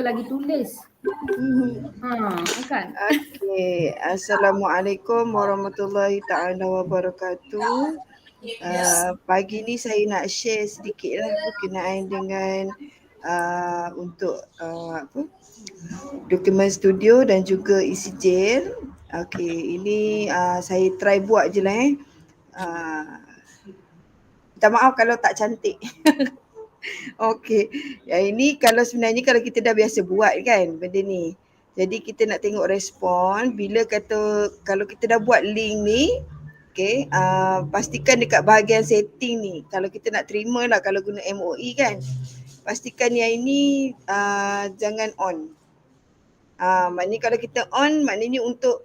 lagi tulis. Kan? Okey. Assalamualaikum warahmatullahi taala wabarakatuh. Pagi ni saya nak share sedikitlah berkenaan dengan untuk dokumen studio dan juga isi jail. Okey, ini saya try buat je lah minta maaf kalau tak cantik. Okey. Yang ini sebenarnya kalau kita dah biasa buat kan benda ni. Jadi kita nak tengok respon bila kata kalau kita dah buat link ni, okey, pastikan dekat bahagian setting ni kalau kita nak terima lah kalau guna MOE kan. Pastikan yang ini jangan on. Maknanya kalau kita on maknanya untuk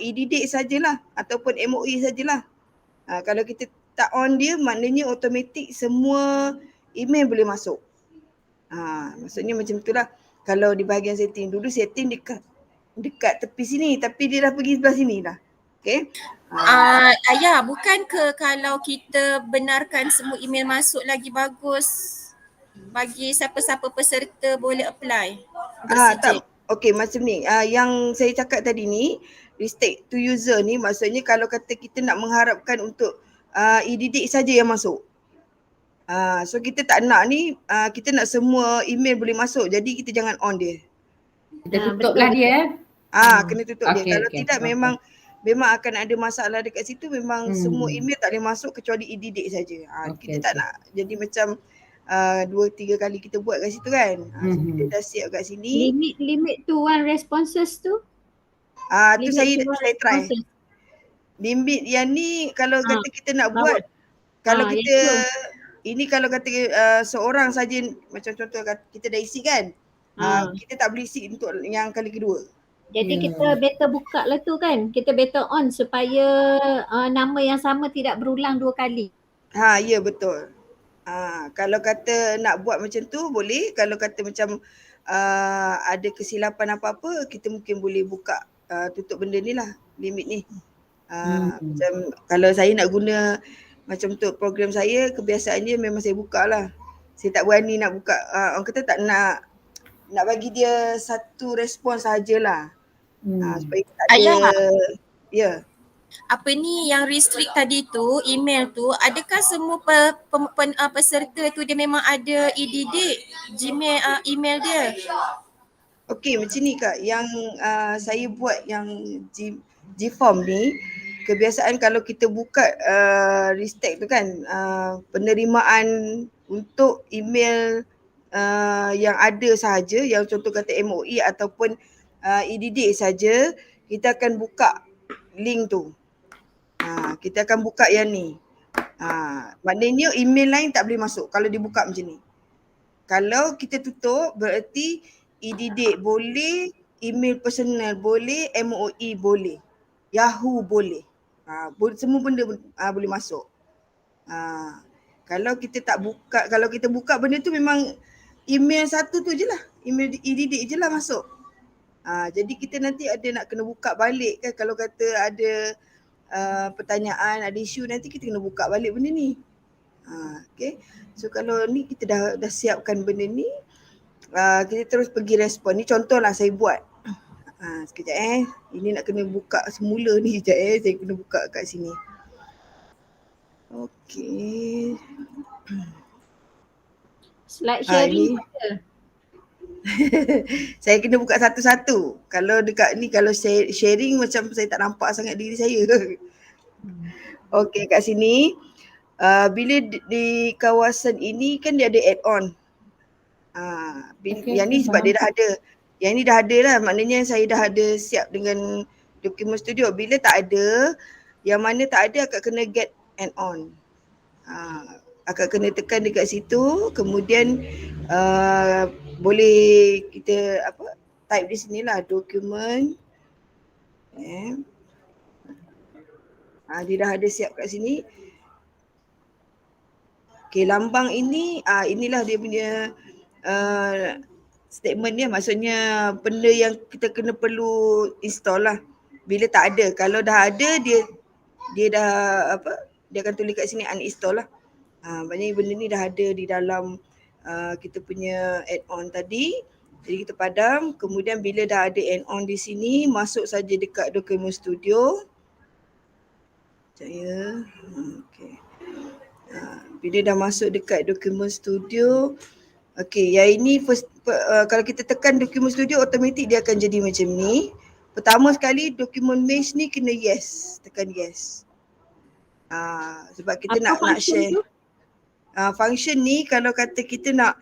e-didik sajalah ataupun MOE sajalah. Kalau kita tak on dia maknanya automatik semua email boleh masuk. Maksudnya macam itulah. Kalau di bahagian setting dulu setting dekat tepi sini tapi dia dah pergi sebelah sini dah. Okey. Ayah, bukan ke kalau kita benarkan semua email masuk lagi bagus bagi siapa-siapa peserta boleh apply? Tak. Okey, macam ni. Yang saya cakap tadi ni, restrict to user ni maksudnya kalau kata kita nak mengharapkan untuk e-didik saja yang masuk. So kita tak nak ni, kita nak semua email boleh masuk. Jadi kita jangan on dia. Kita tutuplah dia. Kena tutup dia. Kalau tidak memang akan ada masalah dekat situ. Memang semua email tak boleh masuk kecuali e-didik saja. Kita tak nak jadi macam 2-3 kali kita buat kat situ kan. So kita dah siap kat sini. Limit to one responses tu? Tu saya try. Limit yang ni kalau kata kita nak buat, kalau kita ini kalau kata seorang saja macam contoh kita dah isi kan. Kita tak boleh isi untuk yang kali kedua. Jadi kita better buka lah tu kan. Kita better on supaya nama yang sama tidak berulang 2 kali. Ya betul. Kalau kata nak buat macam tu boleh. Kalau kata macam ada kesilapan apa-apa, kita mungkin boleh buka tutup benda ni lah, limit ni. Macam kalau saya nak guna macam untuk program saya, kebiasaannya memang saya buka lah. Saya tak berani nak buka, orang kata tak nak bagi dia satu respon sahajalah. Supaya tak ada. Ya. Apa ni yang restrict tadi tu, email tu, adakah semua peserta tu dia memang ada e-didik Gmail email dia? Okey, macam ni Kak, yang saya buat yang G-form ni, kebiasaan kalau kita buka restrict tu kan, penerimaan untuk email yang ada sahaja, yang contoh kata MOE ataupun e-didik saja, kita akan buka link tu. Kita akan buka yang ni. Maknanya email lain tak boleh masuk kalau dibuka macam ni. Kalau kita tutup berarti e-didik boleh, email personal boleh, MOE boleh, Yahoo boleh. Semua benda boleh masuk. Kalau kita tak buka, kalau kita buka benda tu memang email satu tu je lah, email e-didik je lah masuk. Jadi kita nanti ada nak kena buka balik kan kalau kata ada pertanyaan, ada isu nanti kita kena buka balik benda ni. Okay. So kalau ni kita dah siapkan benda ni, kita terus pergi respon. Ni contohlah saya buat. Sekejap ini nak kena buka semula ni sekejap saya kena buka kat sini. Okey. Slide sharing ada. Saya kena buka satu-satu. Kalau dekat ni kalau sharing macam saya tak nampak sangat diri saya. Okey, kat sini bila di kawasan ini kan dia ada add-on. Yang ni sebab dia dah ada. Yang ni dah ada lah, maknanya saya dah ada siap dengan dokumen studio. Bila tak ada, yang mana tak ada akak kena get add-on. Akak kena tekan dekat situ, kemudian boleh kita type di sini lah dokumen. Dia dah ada siap kat sini. Okey, lambang ini inilah dia punya statement dia, maksudnya benda yang kita kena perlu install lah. Bila tak ada, kalau dah ada dia dah dia akan tulis kat sini uninstall lah. Maknanya benda ni dah ada di dalam kita punya add-on tadi. Jadi kita padam, kemudian bila dah ada add-on di sini, masuk saja dekat Document Studio. Sekejap ya. Okay. Bila dah masuk dekat Document Studio, okay, yang ini kalau kita tekan Document Studio, automatik dia akan jadi macam ni. Pertama sekali document mesh ni kena yes, tekan yes. Sebab kita nak share. Function ni kalau kata kita nak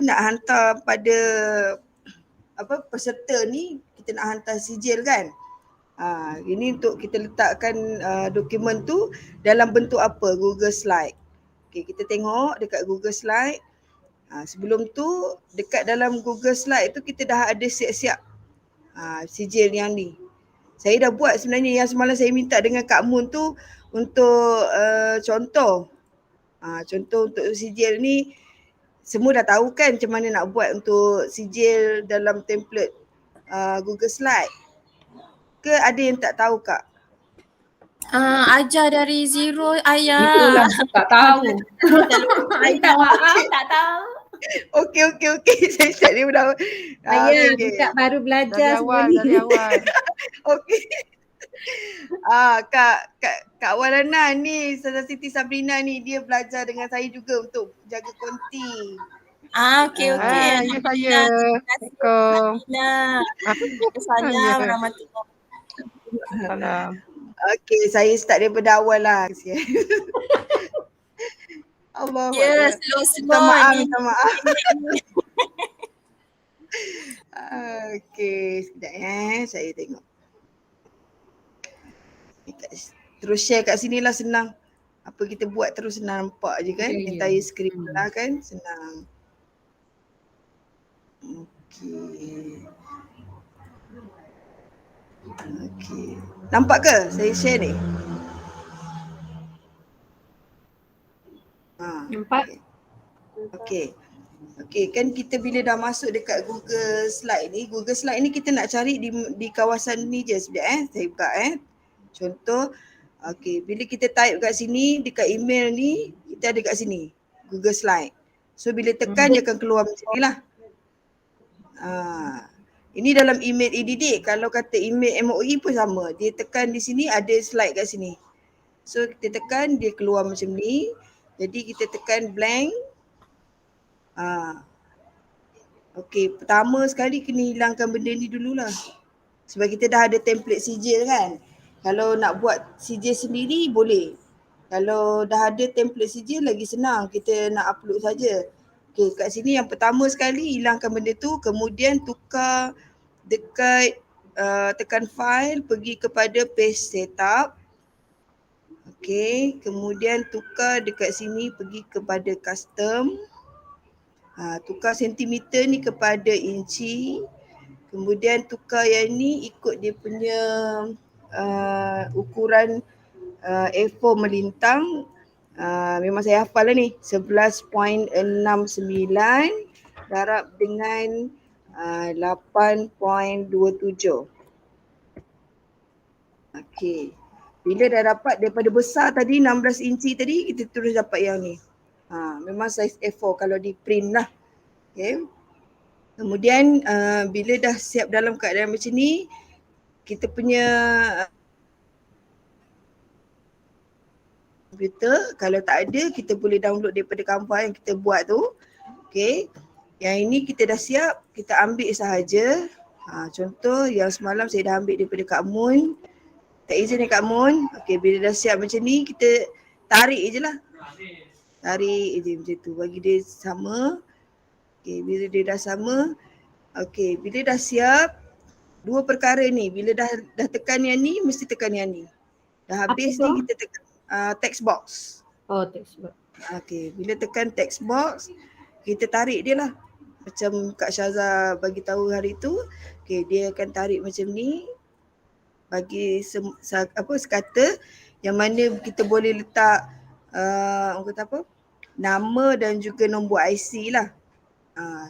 nak hantar pada peserta ni, kita nak hantar sijil kan. Ini untuk kita letakkan dokumen tu dalam bentuk apa? Google Slide. Okay, kita tengok dekat Google Slide. Sebelum tu dekat dalam Google Slide tu kita dah ada siap-siap sijil yang ni. Saya dah buat sebenarnya yang semalam saya minta dengan Kak Mun tu untuk contoh. Contoh untuk sijil ni semua dah tahu kan macam mana nak buat untuk sijil dalam template Google Slide. Ke ada yang tak tahu Kak? Ajar dari zero ayah. Itulah tak tahu. Minta maaf, tak tahu. Okey. Saya start ni dah. Saya budak baru belajar dari awal. Okey. Kak Walana ni, Saudara Siti Sabrina ni, dia belajar dengan saya juga untuk jaga konti. Okey. Ya saya. Assalamualaikum. Salam warahmatullahi. Salam. Okey, saya start daripada awal lah. Allah. Ya, slow Minta maaf. Okey, sekejap saya tengok. Terus share kat sini lah, senang. Apa kita buat terus senang, nampak je kan. Entire screen lah kan, senang. Okey. Nampak ke saya share ni? Nampak? Okey, kan kita bila dah masuk dekat Google Slide ni kita nak cari di kawasan ni je sekejap saya buka Contoh, okey, bila kita type kat sini dekat email ni, kita ada kat sini Google Slide. So bila tekan dia akan keluar macam ni lah. Ini dalam email e-didik. Kalau kata email MOE pun sama. Dia tekan di sini ada slide kat sini. So kita tekan dia keluar macam ni. Jadi kita tekan blank. Okey, pertama sekali kena hilangkan benda ni dululah. Sebab kita dah ada template sijil kan. Kalau nak buat sijil sendiri boleh. Kalau dah ada template sijil lagi senang. Kita nak upload saja. Okey, kat sini yang pertama sekali hilangkan benda tu, kemudian tukar dekat tekan file, pergi kepada page setup. Okey, kemudian tukar dekat sini pergi kepada custom. Tukar sentimeter ni kepada inci. Kemudian tukar yang ni ikut dia punya ukuran A4 melintang. Memang saya hafal lah ni, 11.69 darab dengan 8.27. Okey. Bila dah dapat daripada besar tadi 16 inci tadi, kita terus dapat yang ni. Memang saiz A4 kalau di print lah. Okay. Kemudian bila dah siap dalam keadaan macam ni, kita punya komputer, kalau tak ada kita boleh download daripada Canva yang kita buat tu. Okay. Yang ini kita dah siap, kita ambil sahaja. Contoh yang semalam saya dah ambil daripada Kak Mun. Tak izin Kak Mun. Okay, bila dah siap macam ni, kita tarik je lah. Tarik je macam tu, bagi dia sama. Okay, bila dia dah sama. Okay, bila dah siap, dua perkara ni. Bila dah tekan yang ni, mesti tekan yang ni. Dah habis ni kita tekan text box. Oh, text box. Okay, bila tekan text box, kita tarik dia lah. Macam Kak Syaza bagi tahu hari tu. Okay, dia akan tarik macam ni. Bagi sekata yang mana kita boleh letak orang kata apa? Nama dan juga nombor IC lah.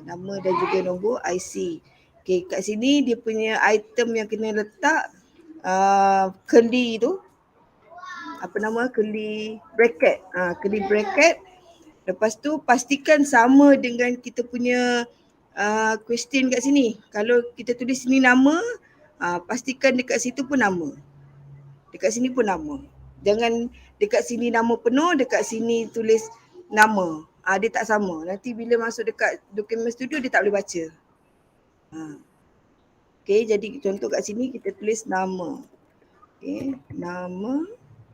Nama dan juga nombor IC. Okay, kat sini dia punya item yang kena letak curly tu. Apa nama? Curly bracket. Curly bracket. Lepas tu pastikan sama dengan kita punya question kat sini. Kalau kita tulis sini nama, pastikan dekat situ pun nama. Dekat sini pun nama. Jangan dekat sini nama penuh, dekat sini tulis nama. Dia tak sama. Nanti bila masuk dekat dokumen studio dia tak boleh baca. Okay, jadi contoh kat sini kita tulis nama. Okay, nama.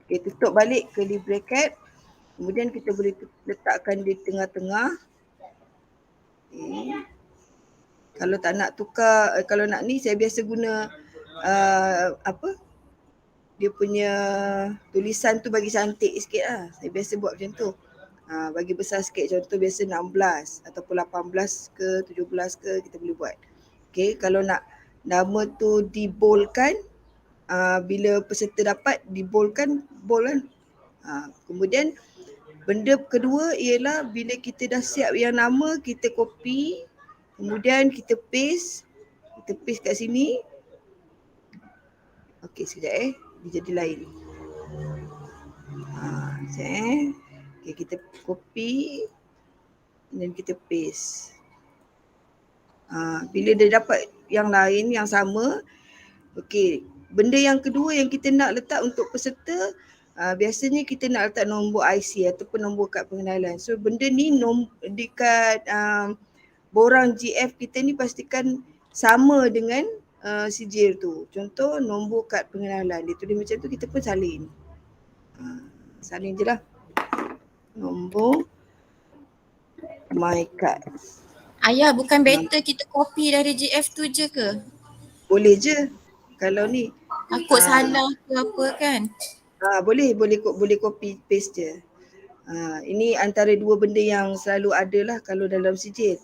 Okay, tutup balik curly bracket. Kemudian kita boleh letakkan di tengah-tengah. Okay. Kalau tak nak tukar, kalau nak ni saya biasa guna dia punya tulisan tu bagi cantik sikit lah. Saya biasa buat macam tu. Bagi besar sikit, contoh biasa 16 ataupun 18 ke 17 ke kita boleh buat. Okay, kalau nak nama tu diboldkan, bila peserta dapat diboldkan, bold kan. Kemudian benda kedua ialah bila kita dah siap yang nama, kita copy, kemudian kita paste kat sini. Okey, sekejap dia jadi lain. Sekejap Okay, kita copy dan kita paste. Bila dia dapat yang lain yang sama, okey, benda yang kedua yang kita nak letak untuk peserta, biasanya kita nak letak nombor IC ataupun nombor kad pengenalan. So benda ni dekat borang GF kita ni pastikan sama dengan sijil tu. Contoh nombor kad pengenalan, dia tulis macam tu, kita pun salin. Salin je lah. Nombor my card. Ayah, bukan better kita copy dari GF tu je ke? Boleh je kalau ni. Takut salah ke apa kan? Boleh copy paste je. Ini antara dua benda yang selalu ada lah kalau dalam sijil.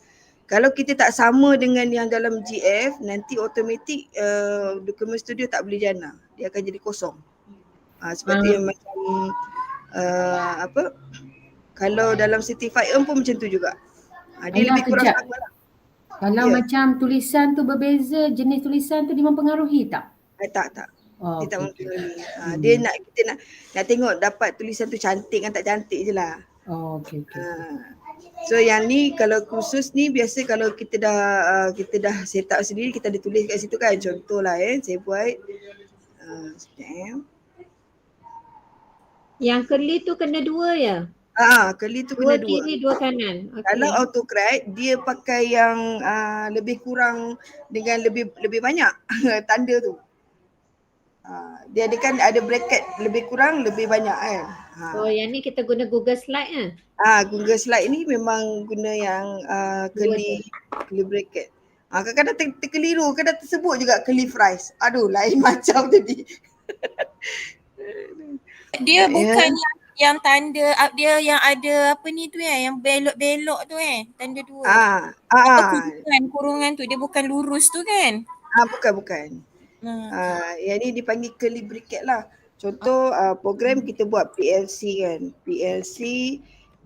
Kalau kita tak sama dengan yang dalam GF, nanti automatik dokumen studio tak boleh jana. Dia akan jadi kosong. Seperti yang macam kalau dalam certified pun macam tu juga. Dia Ayah, lebih kurang kejap. sama lah. Kalau macam tulisan tu berbeza, jenis tulisan tu dia mempengaruhi tak? Tak. Dia tak okey. mempengaruhi. Dia kita nak tengok dapat tulisan tu cantik kan tak cantik je lah. Okey. So yang ni kalau khusus ni biasa kalau kita dah set up sendiri, kita ada tulis kat situ kan. Contohlah saya buat sekejap. Yang curly tu kena 2 ya? Curly tu kena 2. 2 kiri, 2 kanan. Okay. Kalau autocorrect dia pakai yang lebih kurang dengan lebih banyak tanda tu. Dia ada bracket lebih kurang lebih banyak kan. So yang ni kita guna Google Slide kan? Google Slide ni memang guna yang curly bracket. Kadang-kadang terkeliru, kadang tersebut juga curly fries. Aduh, lain macam tadi. Dia bukan yang tanda dia yang ada apa ni tu yang belok-belok tu tanda 2. Kurungan tu dia bukan lurus tu kan? Bukan. Yang ni dipanggil curly bracket lah. Contoh program kita buat PLC kan. PLC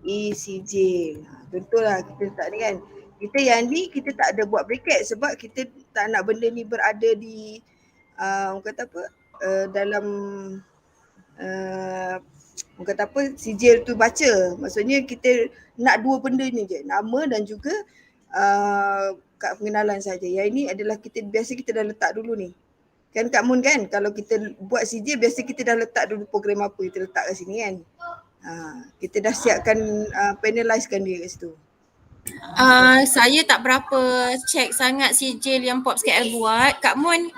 ECJ. Contohlah kita letak ni kan. Kita yang ni kita tak ada buat bracket sebab kita tak nak benda ni berada di dalam sijil tu baca. Maksudnya kita nak dua benda ni je, nama dan juga kad pengenalan saja. Yang ini adalah biasa kita dah letak dulu ni. Kan Kak Mun kan, kalau kita buat sijil biasa kita dah letak dulu program apa kita letak kat sini kan. Kita dah siapkan panelizekan dia kat situ. Saya tak berapa check sangat sijil yang Pops KL buat. Kak Mun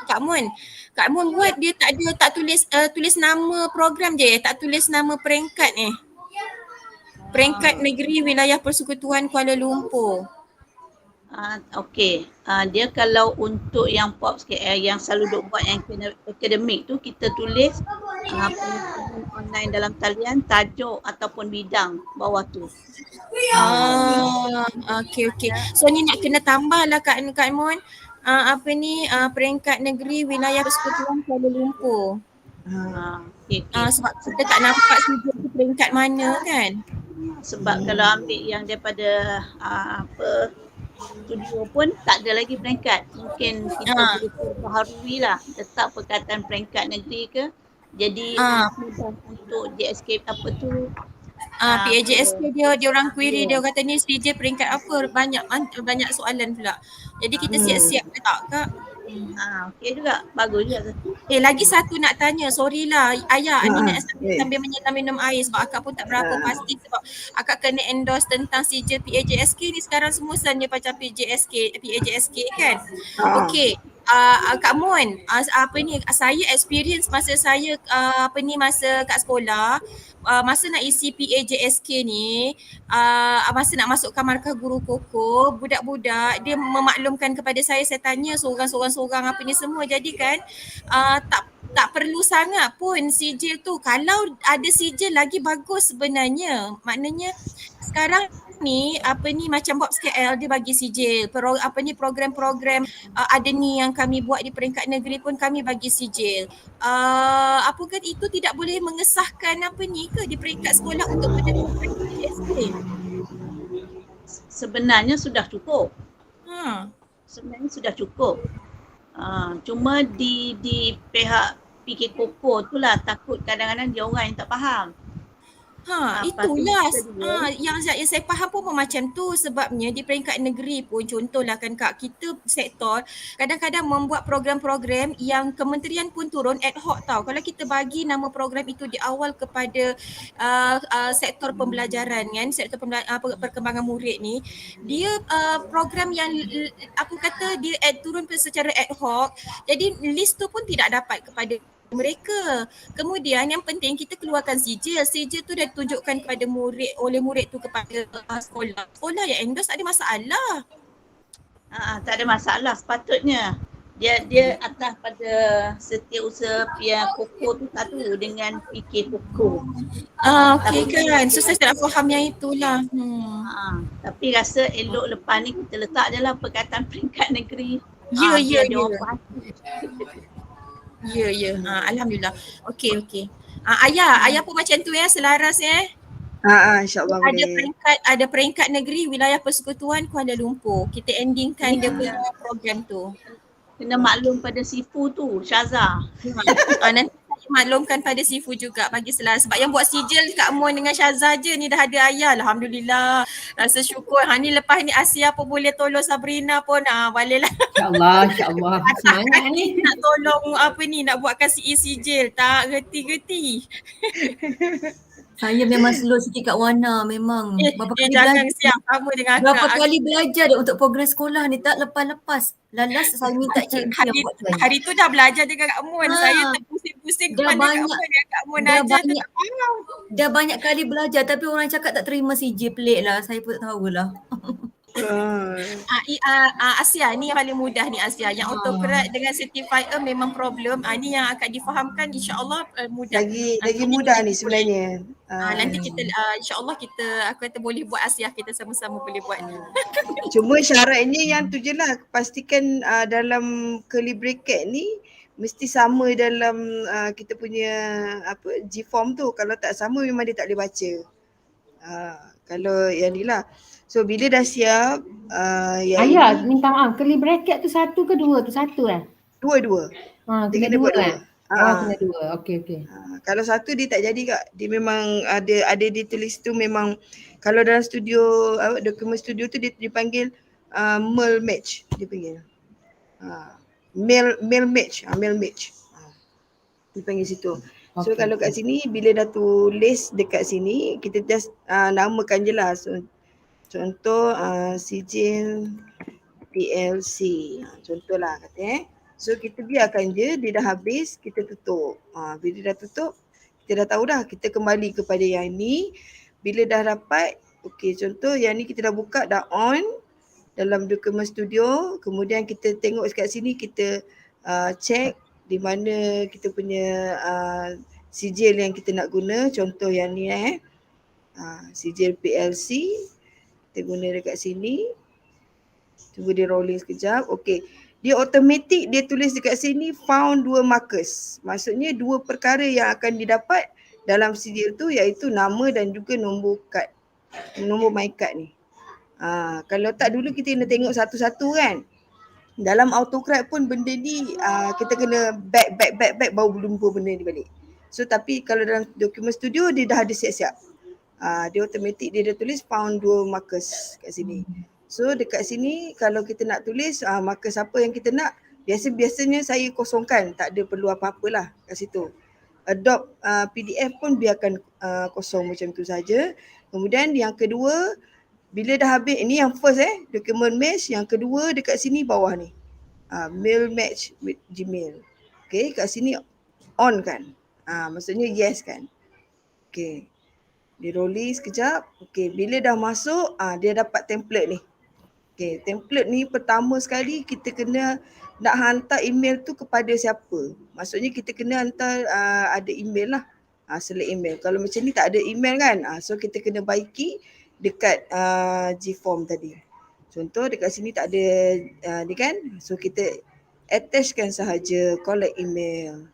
buat dia tak tulis nama program je, tak tulis nama peringkat peringkat negeri wilayah Persekutuan Kuala Lumpur. Okey. Dia kalau untuk yang Pops KL yang selalu duk buat yang akademik tu, kita tulis pengumuman online dalam talian tajuk ataupun bidang bawah tu. Okey. So ni nak kena tambah lah Kak Mun. Peringkat negeri wilayah Persekutuan Kuala Lumpur. Okay. Sebab kita tak nampak sijil tu peringkat mana kan. Sebab kalau ambil yang daripada studio pun tak ada lagi peringkat. Mungkin kita boleh perbaharui lah letak perkataan peringkat negeri ke. Jadi mudah untuk JSK PAJSK dia orang query dia kata ni CJ peringkat apa, banyak soalan pula. Jadi kita siap-siap letak Kak. Okey juga. Bagus juga. Lagi satu nak tanya, sorry lah Ayah, ni nak baik. sambil menyelam minum air sebab akak pun tak berapa pasti sebab akak kena endorse tentang CJ PAJSK ni sekarang semua sebenarnya macam PAJSK kan. Okey. Kak Mun, saya experience masa saya masa kat sekolah, masa nak isi PAJSK ni, masa nak masukkan markah guru koko, budak-budak dia memaklumkan kepada saya tanya seorang-seorang apa ni semua, jadi kan tak perlu sangat pun sijil tu. Kalau ada sijil lagi bagus sebenarnya. Maknanya sekarang ni macam Bobs KL dia bagi sijil. Program-program ada ni yang kami buat di peringkat negeri pun kami bagi sijil. Apakah itu tidak boleh mengesahkan di peringkat sekolah untuk penerima PAJSK? Sebenarnya sudah cukup. Sebenarnya sudah cukup. Cuma di pihak fikir koko tu lah takut kadang-kadang dia orang yang tak faham. Itulah yang saya faham pun macam tu, sebabnya di peringkat negeri pun contohlah kan Kak, kita sektor kadang-kadang membuat program-program yang kementerian pun turun ad hoc tau. Kalau kita bagi nama program itu di awal kepada sektor pembelajaran kan, sektor perkembangan murid ni, dia program yang dia turun secara ad hoc, jadi list tu pun tidak dapat kepada mereka. Kemudian yang penting kita keluarkan sijil. Sijil tu dah ditunjukkan kepada oleh murid tu kepada sekolah. Sekolah yang endorse tak ada masalah. Tak ada masalah sepatutnya. Dia atas pada setiausaha pihak koko tu satu dengan fikir koko. Okey kan. So saya tak faham yang itulah. Tapi rasa elok lepas ni kita letak je lah perkataan peringkat negeri. Ya. Ya. Alhamdulillah. Okey. Ayah pun macam tu selaras InsyaAllah boleh. Ada peringkat negeri wilayah persekutuan Kuala Lumpur. Kita endingkan dia punya program tu. Kena maklum pada Sifu tu, Syazah. Nanti saya maklumkan pada Sifu juga bagi selaras. Sebab yang buat sijil Kak Mun dengan Syazah je ni dah ada ayah. Alhamdulillah. Rasa syukur. Ni lepas ni Asia pun boleh tolong Sabrina pun. Boleh lah. InsyaAllah. Semangat ni. Nak tolong nak buatkan sijil. Tak gerti-gerti. Saya memang slow sikit Kak Wana, memang. Berapa kali jangan belajar, siap sama dengan berapa kali belajar dia untuk program sekolah ni tak lepas-lepas. Lalas saya minta cikgu yang buat saya. Hari tu dah belajar dengan Kak Mun. Saya terpusing-pusing Dah kepala Kak Mun yang Kak Mun ajar tu tak faham. Dah banyak kali belajar tapi orang cakap tak terima CJ, pelik lah. Saya pun tak tahulah. Asia ni yang paling mudah ni Asia. Yang autocorrect dengan certified memang problem. Ni yang akan difahamkan, insya-Allah mudah. Lagi mudah ni sebenarnya. Nanti kita insya-Allah aku kata boleh buat Asia, kita sama-sama boleh buat ni. Cuma syaratnya yang tu je lah, pastikan dalam curly bracket ni mesti sama dalam kita punya G-form tu. Kalau tak sama memang dia tak boleh baca. Kalau yang ni lah. So bila dah siap Ayah minta maaf, curly bracket tu satu ke dua tu? Satu Dua-dua. Kena dua kena dua. Okey. Kalau satu dia tak jadi Kak. Dia memang ada ditulis tu memang kalau dalam studio dokumen studio tu dia dipanggil male match dia panggil. Male match. Dia panggil situ. So kalau kat sini bila dah tulis dekat sini kita just namakan je lah. So contoh sijil PLC. Contohlah kata So kita biarkan je dia dah habis, kita tutup. Bila dah tutup, kita dah tahu dah kita kembali kepada yang ni. Bila dah dapat, contoh yang ni kita dah buka, dah on dalam dokumen studio. Kemudian kita tengok kat sini, kita check di mana kita punya sijil yang kita nak guna. Contoh yang ni sijil PLC. Kita guna dekat sini. Tunggu dia rolling sekejap. Dia automatik dia tulis dekat sini found 2 markers. Maksudnya 2 perkara yang akan didapat dalam sijil tu iaitu nama dan juga nombor kad. Nombor my card ni. Kalau tak dulu kita kena tengok satu-satu kan. Dalam autocorrect pun benda ni kita kena back baru jumpa benda ni balik. So tapi kalau dalam dokumen studio dia dah ada siap-siap. Dia automatik dia dah tulis found 2 markers kat sini. So dekat sini kalau kita nak tulis markers apa yang kita nak, biasanya saya kosongkan, tak ada perlu apa-apalah kat situ. Adopt PDF pun biarkan kosong macam tu saja. Kemudian yang kedua, bila dah habis, ini yang first document match, yang kedua dekat sini bawah ni. Mail match with Gmail. Okay, kat sini on kan. Maksudnya yes kan. Okay. Dia rolling sekejap. Okay, bila dah masuk, dia dapat template ni. Okay, template ni pertama sekali kita kena nak hantar email tu kepada siapa. Maksudnya kita kena hantar ada email lah. Select email. Kalau macam ni tak ada email kan. So kita kena baiki dekat Gform tadi. Contoh dekat sini tak ada ni kan. So kita attachkan sahaja collect email.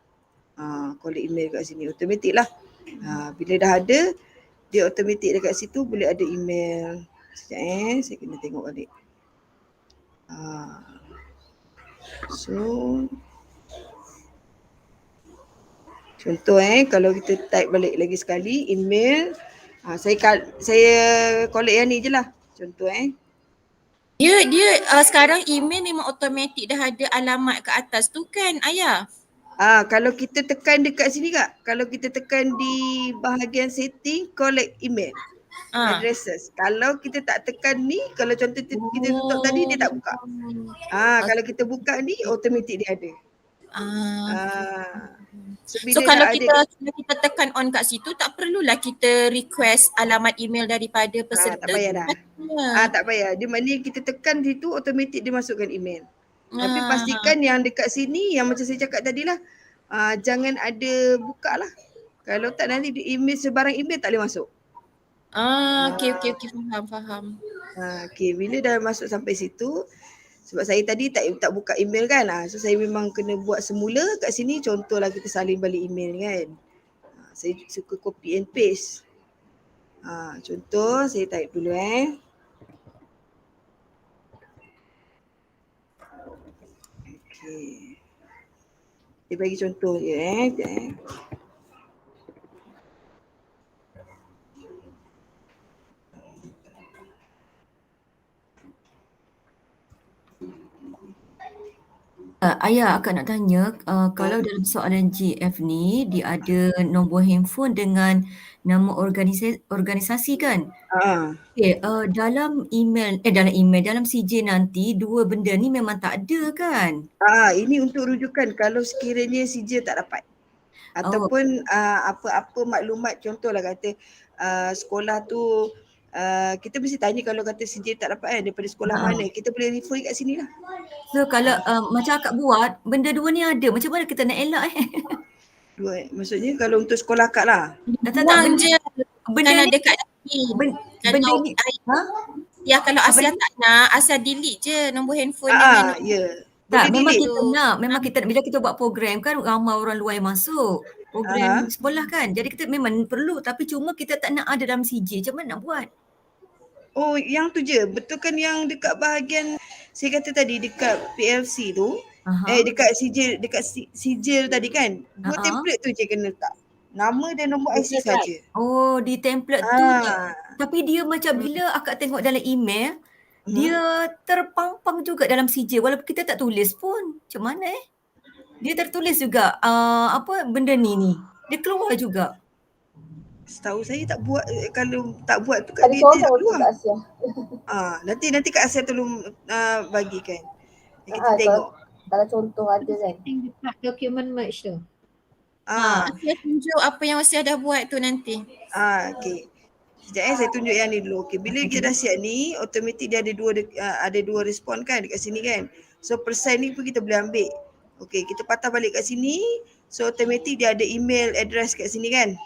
Collect email kat sini. Automatik lah. Bila dah ada, dia automatik dekat situ boleh ada email. Sekejap saya kena tengok balik. So contoh kalau kita type balik lagi sekali email, saya collect yang ni je lah. Contoh Dia sekarang email memang automatik dah ada alamat kat atas tu kan Ayah? Kalau kita tekan dekat sini Kak, kalau kita tekan di bahagian setting collect email addresses. Kalau kita tak tekan ni, kalau contoh kita tutup tadi dia tak buka. Kalau kita buka ni automatik dia ada. So kalau kita tekan on kat situ, tak perlulah kita request alamat email daripada peserta. Tak payah dah. Tak payah. Dia maknanya kita tekan situ automatik dia masukkan email. Tapi pastikan yang dekat sini yang macam saya cakap tadi lah, jangan ada buka lah. Kalau tak nanti email sebarang email tak boleh masuk. Okay, faham. Okay, bila dah masuk sampai situ, sebab saya tadi tak buka email kan. So saya memang kena buat semula kat sini. Contohlah kita salin balik email kan. Saya suka copy and paste. Contoh saya type dulu Okay. Dia bagi contoh je Ayah, akak nak tanya, kalau dalam soalan GF ni dia ada nombor handphone dengan nama organisasi kan? Okay, dalam CJ nanti dua benda ni memang tak ada kan? Ini untuk rujukan kalau sekiranya CJ tak dapat. Ataupun apa-apa maklumat, contohlah kata sekolah tu kita mesti tanya kalau kata CJ tak dapat daripada sekolah mana, kita boleh refer kat sini lah. So kalau macam akak buat, benda dua ni ada, macam mana kita nak elak Dua, maksudnya kalau untuk sekolah akak lah. Buang je. Benda ni dekat benda ni Ya, kalau Asia tak nak, Asia delete je nombor handphone dia. Tak, memang kita bila kita buat program kan ramai orang luar yang masuk. Program sekolah kan. Jadi kita memang perlu, tapi cuma kita tak nak ada dalam CJ. Macam mana nak buat? Oh, yang tu je. Betul kan yang dekat bahagian saya kata tadi dekat PLC tu. Dekat sijil tadi kan. Dua template tu je kena letak. Nama dan nombor IC saja. Oh, di template tu. Tapi dia macam bila akak tengok dalam email, dia terpampang juga dalam CJ walaupun kita tak tulis pun. Macam mana Dia tertulis juga apa benda ni. Dia keluar juga. Setahu saya tak buat, kalau tak buat tu kat dia tak keluar. Nanti Kak Asia tolong bagikan. Kita tengok. Kalau contoh ada kan. Dekat document merge tu. Asia tunjuk apa yang Asia dah buat tu nanti. Okay. Sekejap saya tunjuk yang ni dulu. Okay, bila kita dah siap ni, automatik dia ada dua respon kan dekat sini kan. So persen ni pun kita boleh ambil. Okay, kita patah balik kat sini. So automatik dia ada email address kat sini kan.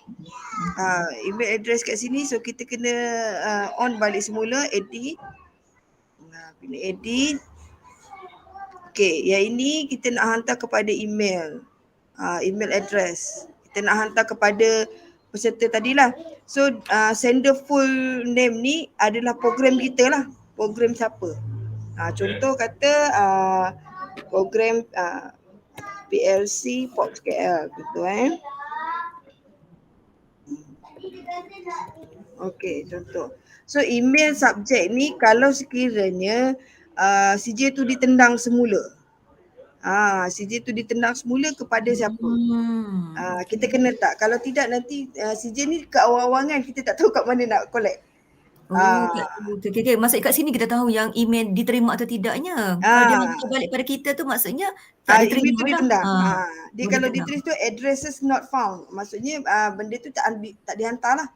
Email address kat sini. So kita kena on balik semula, edit. Bila edit. Okay, yang ini kita nak hantar kepada email. Email address. Kita nak hantar kepada peserta tadilah. So sender full name ni adalah program kita lah. Program siapa. Contoh kata program PLC POPS KL gitu Okey, contoh. So email subjek ni kalau sekiranya CJ tu ditendang semula. CJ tu ditendang semula kepada siapa? Kita kena letak. Kalau tidak nanti CJ ni kat awal-awal kan kita tak tahu kat mana nak collect. Okay. Maksud kat sini kita tahu yang email diterima atau tidaknya. Kalau dia hantar balik pada kita tu maksudnya tak email diterima tu lah. ditendang. Dia kalau ditendang. ditulis tu addresses not found. Maksudnya benda tu tak dihantar lah.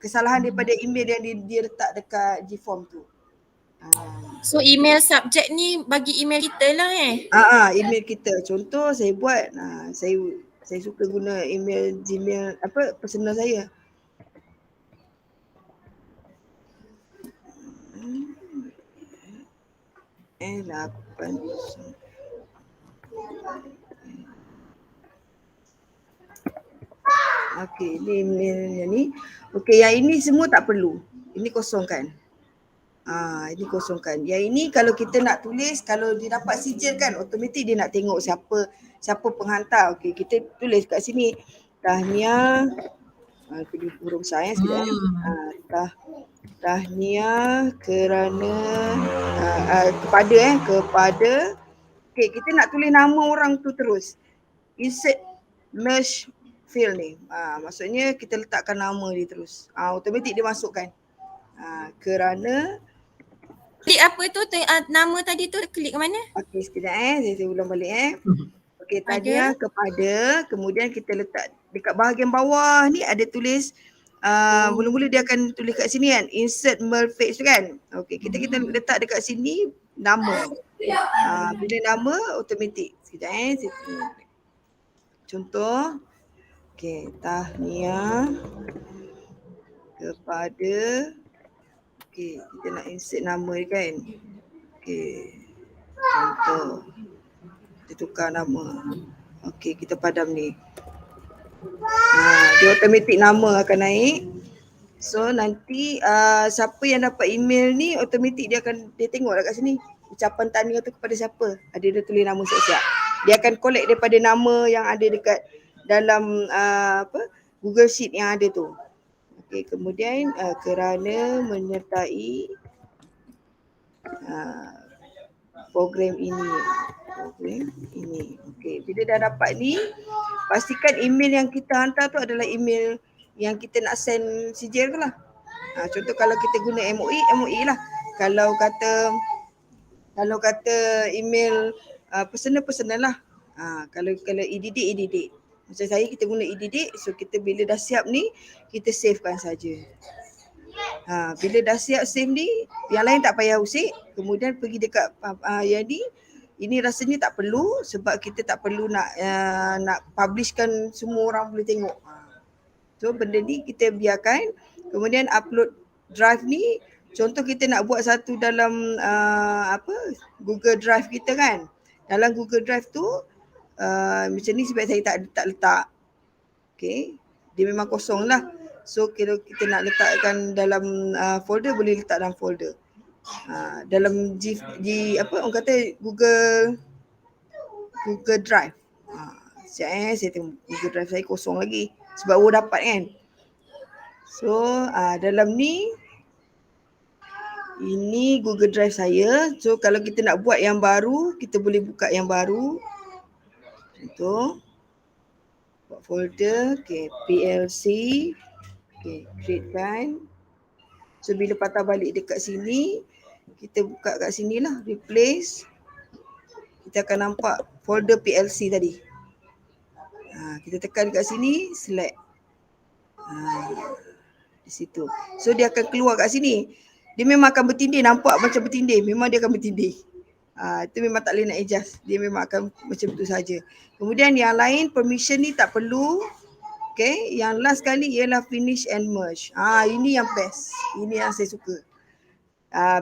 Kesalahan daripada email yang dia letak dekat Gform tu. So email subjek ni bagi email kita lah Email kita. Contoh saya buat, saya suka guna email Gmail personal saya. Okey, ni email yang ni. Okey, yang ini semua tak perlu. Ini kosongkan. Ini kosongkan. Yang ini kalau kita nak tulis, kalau dia dapat sijil kan, automatik dia nak tengok siapa penghantar. Okey, kita tulis kat sini. Tahniah. Kena huruf besar sekejap. Tahniah kerana kepada. Okey, kita nak tulis nama orang tu terus. Insert merge field ni. Maksudnya kita letakkan nama dia terus. Automatik dia masukkan. Kerana klik apa tu nama tadi tu klik mana? Okey, sekejap saya ulang balik Okey, tahniah kepada, kemudian kita letak dekat bahagian bawah ni ada tulis mula-mula dia akan tulis kat sini kan, insert merge page tu kan. Okey, kita letak dekat sini nama. Bila nama automatik. Sekejap contoh. Okey, tahniah kepada, okey, kita nak insert nama dia kan. Okey, contoh. Kita tukar nama. Okey, kita padam ni. Dia automatik nama akan naik. So nanti siapa yang dapat email ni automatik dia tengok dekat sini. Ucapan tahniah tu kepada siapa? Dia tulis nama siap-siap. Dia akan collect daripada nama yang ada dekat dalam Google Sheet yang ada tu. Okey, kemudian kerana menyertai program ini. Okey, bila dah dapat ni, pastikan email yang kita hantar tu adalah email yang kita nak send sijil tu lah. Contoh kalau kita guna MOE lah. Kalau kata email personal lah. Kalau EDD. Macam saya kita guna EDD, so kita bila dah siap ni, kita savekan saja. Bila dah siap save ni, yang lain tak payah usik. Kemudian pergi dekat yang ni, ini rasanya tak perlu sebab kita tak perlu nak publishkan semua orang boleh tengok. So benda ni kita biarkan. Kemudian upload drive ni, contoh kita nak buat satu dalam Google Drive kita kan. Dalam Google Drive tu macam ni sebab saya tak letak. Okay, dia memang kosong lah. So kalau kita nak letakkan dalam folder, boleh letak dalam folder. Dalam orang kata Google Drive. Saya tengok Google Drive saya kosong lagi sebab baru dapat kan. So dalam ni, ini Google Drive saya. So kalau kita nak buat yang baru, kita boleh buka yang baru. Contoh buat folder, okay, PLC. Okay, createkan. So bila patah balik dekat sini, kita buka kat sini lah, replace. Kita akan nampak folder PLC tadi. Kita tekan kat sini, select. Di situ. So dia akan keluar kat sini. Dia memang akan bertindih, nampak macam bertindih. Memang dia akan bertindih. Itu memang tak boleh nak adjust. Dia memang akan macam itu saja. Kemudian yang lain, permission ni tak perlu. Okay, yang last kali ialah finish and merge. Ini yang best. Ini yang saya suka.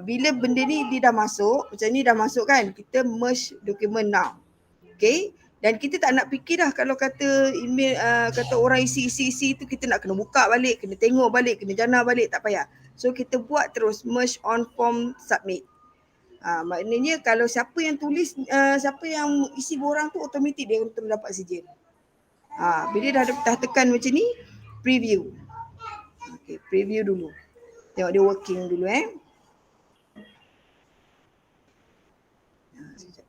Bila benda ni dia dah masuk, macam ni dah masuk kan, kita merge document now. Okay, dan kita tak nak fikir dah kalau kata email, kata orang isi tu kita nak kena buka balik, kena tengok balik, kena jana balik, tak payah. So kita buat terus merge on form submit. Maknanya kalau siapa yang tulis, siapa yang isi borang tu automatik dia untuk dapat sijil. Bila dah tekan macam ni, preview. Okay, preview dulu. Tengok dia working dulu Sekejap.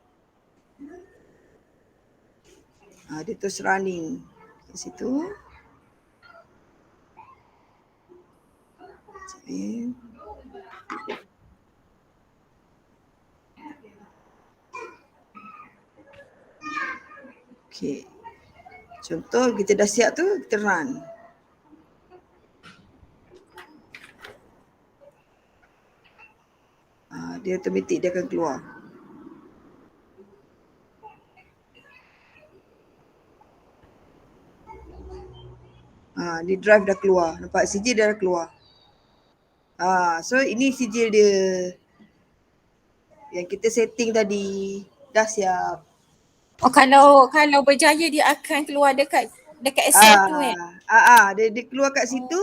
Dia terus running kat situ. Okay. Contoh kita dah siap tu, kita run. Dia automatik dia akan keluar. Ni drive dah keluar. Nampak sijil dia dah keluar. So ini sijil dia yang kita setting tadi. Dah siap. Oh, kalau berjaya dia akan keluar dekat Excel tu Dia keluar kat situ.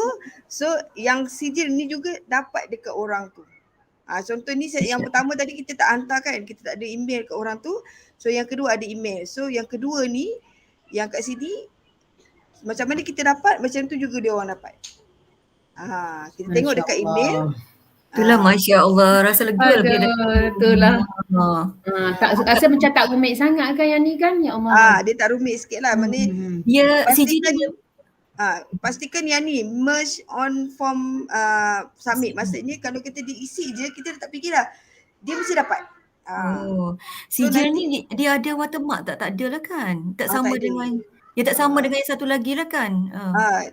So yang sijil ni juga dapat dekat orang tu. Contoh ni yang pertama tadi kita tak hantar kan, kita tak ada email kat orang tu. So yang kedua ada email. So yang kedua ni yang kat sini macam mana kita dapat, macam tu juga dia orang dapat. Kita tengok dekat email. Itulah Masya Allah, rasa lega lebih Itulah. Tak rasa macam tak rumit sangat kan yang ni kan? Ya Allah. Dia tak rumit sikit lah. Maknanya ya, sijil pastikan yang ni merge on form submit. Maksudnya kalau kita diisi je, kita tak fikir dah. Dia mesti dapat. Sijil ni dia ada watermark tak? Tak ada lah kan? Tak sama dengan dia tak sama dengan yang satu lagi lah kan?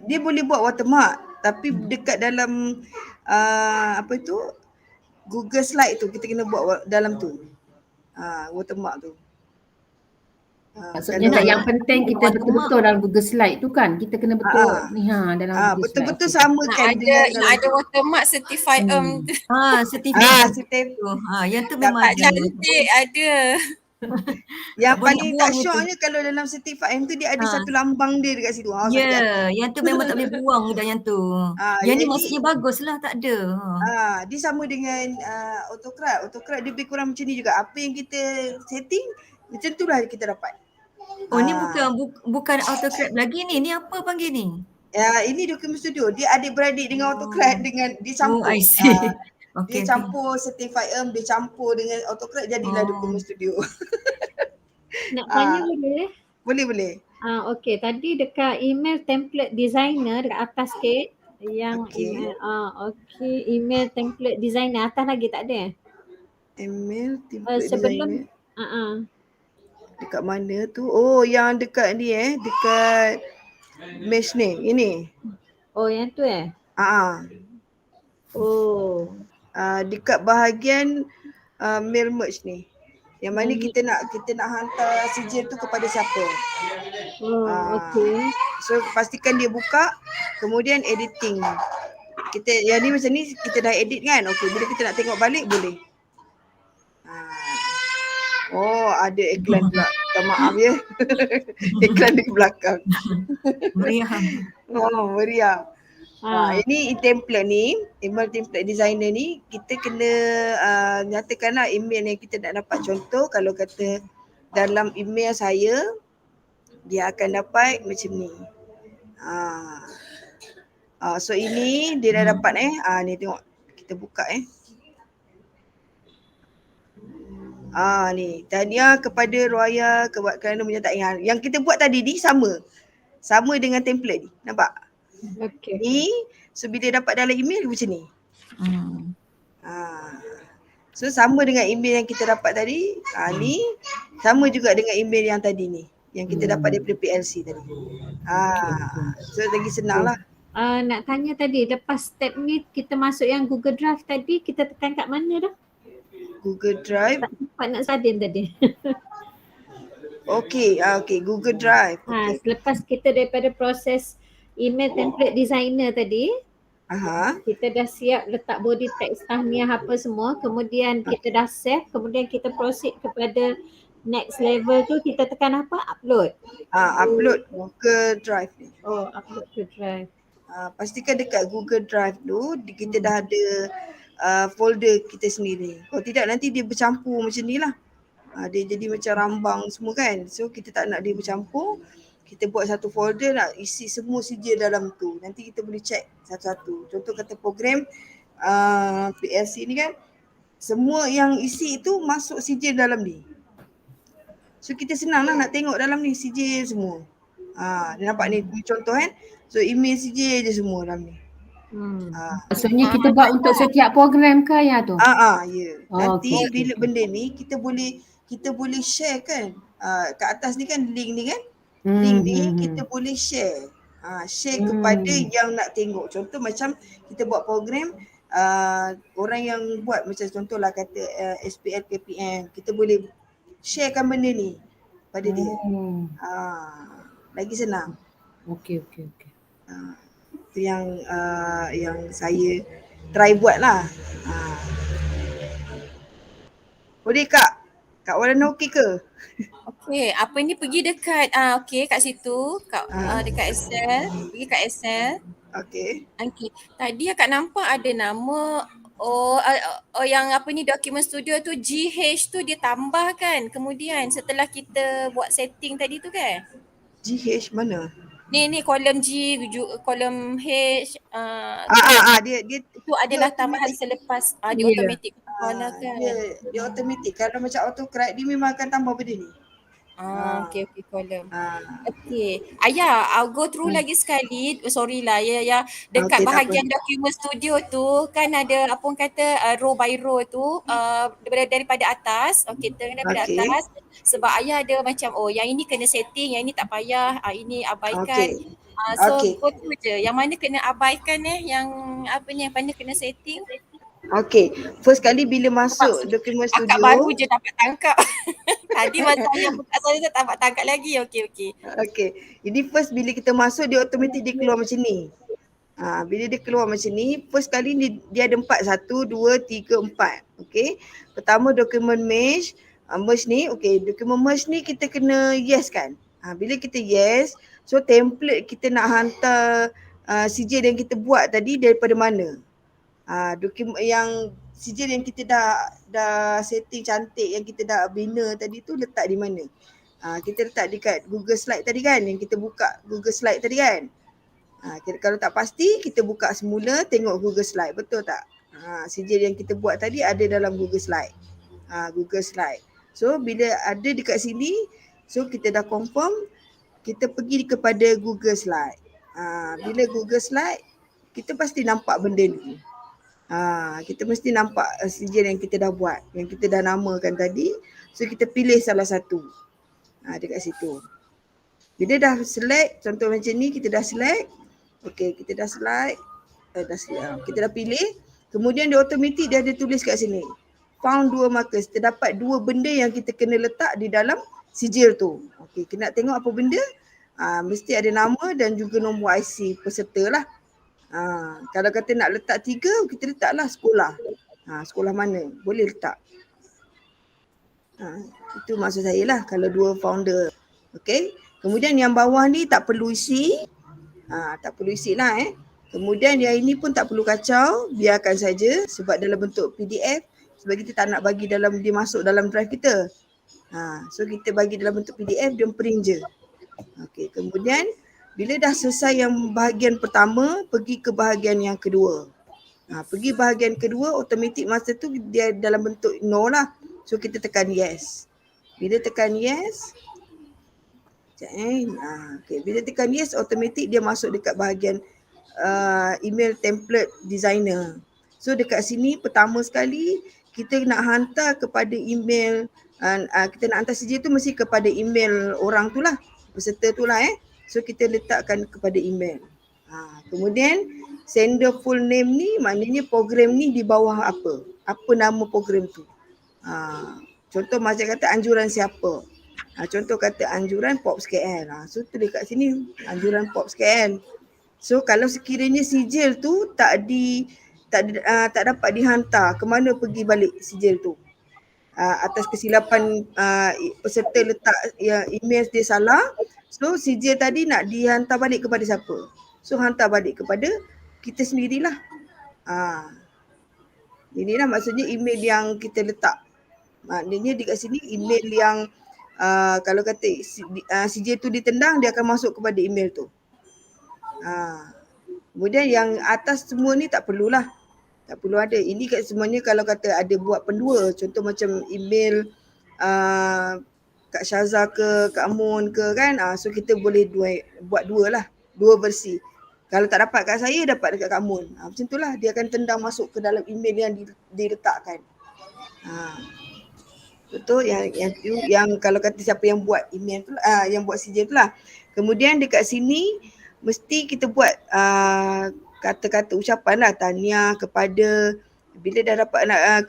Dia boleh buat watermark tapi dekat dalam Google Slide tu kita kena buat dalam tu. Watermark tu. Maksudnya yang penting kita betul-betul dalam Google Slide tu kan. Kita kena betul ni dalam Google betul-betul Slide. samakan dengan ada watermark certified certificate. Yang tu memang tak ada. cantik ada. Yang paling tak syoknya kalau dalam certified tu dia ada satu lambang dia dekat situ. Yang tu memang tak boleh buang dah yang tu. Yang ni maksudnya bagus lah, tak ada. Dia sama dengan AutoCAD. AutoCAD dia lebih kurang macam ni juga. Apa yang kita setting, macam tu lah kita dapat. Ni bukan AutoCAD lagi ni. Ni apa panggil ni? Ini Document Studio. Dia adik-beradik dengan AutoCAD dengan dia campur. I see. Dia campur certified dia campur dengan AutoCAD jadilah Document Studio. Nak tanya boleh? Boleh. Okey, tadi dekat email template designer dekat atas sikit yang email email template designer atas lagi tak ada? Email template sebelum designer. Dekat mana tu? Yang dekat ni dekat mesh name ini. Yang tu dekat bahagian mail merge ni. Yang mana kita nak hantar sijil tu kepada siapa. So pastikan dia buka, kemudian editing. Kita yang ni macam ni kita dah edit kan. Okey, bila kita nak tengok balik boleh. Ada iklan pula. Minta maaf ya. Iklan di belakang. Meriah. Meriah. Ini template ni, email template designer ni, kita kena nyatakanlah email yang kita nak dapat. Contoh kalau kata dalam email saya, dia akan dapat macam ni. So ini dia dah dapat ni tengok. Kita buka ni. Tahniah kepada Roya kerana menyertai. Yang kita buat tadi ni sama dengan template ni. Nampak? Okey. Ni so bila dapat dalam email macam ni. So sama dengan email yang kita dapat tadi. Ni sama juga dengan email yang tadi ni. Yang kita dapat daripada PLC tadi. So lagi senang lah. Nak tanya tadi lepas step ni kita masuk yang Google Drive tadi, kita tekan kat mana dah? Google Drive. Tak sempat nak salin tadi. Okey, Google Drive. Selepas kita daripada proses email template designer tadi, kita dah siap letak body text tahniah apa semua, kemudian kita dah save, kemudian kita proceed kepada next level tu, kita tekan apa? Upload. Upload Google Drive ni. Upload ke Drive. Pastikan dekat Google Drive tu kita dah ada folder kita sendiri. Kalau tidak nanti dia bercampur macam ni lah. Dia jadi macam rambang semua kan. So kita tak nak dia bercampur. kita buat satu folder nak isi semua sijil dalam tu. Nanti kita boleh check satu-satu. Contoh kata program PLC ni kan, semua yang isi itu masuk sijil dalam ni. So kita senang lah nak tengok dalam ni sijil semua. Dia nampak ni contoh kan. So email sijil je semua dalam ni. Maksudnya kita buat untuk setiap program ke ya tu? Ya. Nanti bila benda ni kita boleh share kan. Kat atas ni kan link ni kan. Link ni kita boleh share. Share kepada yang nak tengok. Contoh macam kita buat program, orang yang buat macam contohlah kata SPL KPM, kita boleh sharekan benda ni pada dia. Lagi senang. Okey. Itu yang saya try buat lah. Boleh Kak? Kak Warana okey ke? Okey, apa ni pergi dekat okey kat situ, dekat Excel, pergi kat Excel. Okey. Okey. Tadi akak nampak ada nama yang apa ni Document Studio tu GH tu dia tambah kan. Kemudian setelah kita buat setting tadi tu kan. GH mana? Ni kolom G, kolom H. Dia itu adalah tambahan selepas dia automatic kan. Dia automatic. Kalau macam autocorrect dia memang akan tambah benda ni. Okey kolom. Okey. Ayah, I'll go through lagi sekali. Sorry lah ya. Dekat bahagian Document Studio tu kan ada apa orang kata row by row tu daripada atas. Okey, daripada atas. Sebab ayah ada macam yang ini kena setting, yang ini tak payah, ini abaikan. So go through je. Yang mana kena abaikan yang apa ni, yang mana kena setting. Okay, first kali bila masuk Document Studio. Akak baru je dapat tangkap. Tadi masa saya buka saya tak dapat tangkap lagi. Okay. Jadi first bila kita masuk dia automatic dia keluar macam ni. Bila dia keluar macam ni, first kali dia ada 4, 1, 2, 3, 4. Okay. Pertama document merge ni. Okay, document merge ni kita kena yes kan. Bila kita yes, so template kita nak hantar sijil yang kita buat tadi daripada mana. Dokumen yang sijil yang kita dah setting cantik, yang kita dah bina tadi tu letak di mana? Kita letak dekat Google Slide tadi kan, yang kita buka Google Slide tadi kan. Kalau tak pasti kita buka semula, tengok Google Slide, betul tak? Sijil yang kita buat tadi ada dalam Google Slide. Google Slide. So bila ada dekat sini, so kita dah confirm, kita pergi kepada Google Slide. Bila Google Slide, kita pasti nampak benda ni. Kita mesti nampak sijil yang kita dah buat, yang kita dah namakan tadi. So kita pilih salah satu dekat situ. Bila dah select, contoh macam ni kita dah select. Okay, kita dah select, kita dah pilih. Kemudian dia automatik dia ada tulis kat sini, found 2 markers. Terdapat 2 benda yang kita kena letak di dalam sijil tu. Okay, kita nak tengok apa benda, mesti ada nama dan juga nombor IC peserta lah. Kalau kata nak letak 3, kita letaklah sekolah. Sekolah mana boleh letak. Itu maksud saya lah kalau 2 founder. Okay. Kemudian yang bawah ni tak perlu isi. Tak perlu isi lah Kemudian yang ini pun tak perlu kacau. Biarkan saja sebab dalam bentuk PDF. Sebab kita tak nak bagi dia masuk dalam drive kita. So kita bagi dalam bentuk PDF, dia print je. Okay. Kemudian bila dah selesai yang bahagian pertama, pergi ke bahagian yang kedua. Pergi bahagian kedua, automatik masa tu dia dalam bentuk no lah. So kita tekan yes. Bila tekan yes, okay. Bila tekan yes, automatik dia masuk dekat bahagian email template designer. So dekat sini pertama sekali, kita nak hantar kepada email, kita nak hantar sijil tu mesti kepada email orang tu lah, peserta tu lah So kita letakkan kepada email. Kemudian sender full name ni maknanya program ni di bawah apa? Apa nama program tu? Contoh macam kata anjuran siapa? Contoh kata anjuran POPS KL. So tulis kat sini anjuran POPS KL. So kalau sekiranya sijil tu tak dapat dihantar, ke mana pergi balik sijil tu? Atas kesilapan peserta letak email dia salah. So sijil tadi nak dihantar balik kepada siapa? So hantar balik kepada kita sendirilah. Inilah maksudnya email yang kita letak. Maknanya dekat sini email yang kalau kata sijil tu ditendang, dia akan masuk kepada email tu. Kemudian yang atas semua ni tak perlulah. Tak perlu ada. Ini kat semuanya kalau kata ada buat pendua, contoh macam email Kak Syaza ke, Kak Mun ke kan. So kita boleh buat dua lah. Dua versi. Kalau tak dapat kat saya, dapat dekat Kak Mun. Macam tu lah. Dia akan tendang masuk ke dalam email yang diletakkan. Betul yang kalau kata siapa yang buat email tu yang buat sijil tu lah. Kemudian dekat sini mesti kita buat kata-kata ucapan lah, tahniah kepada. Bila dah dapat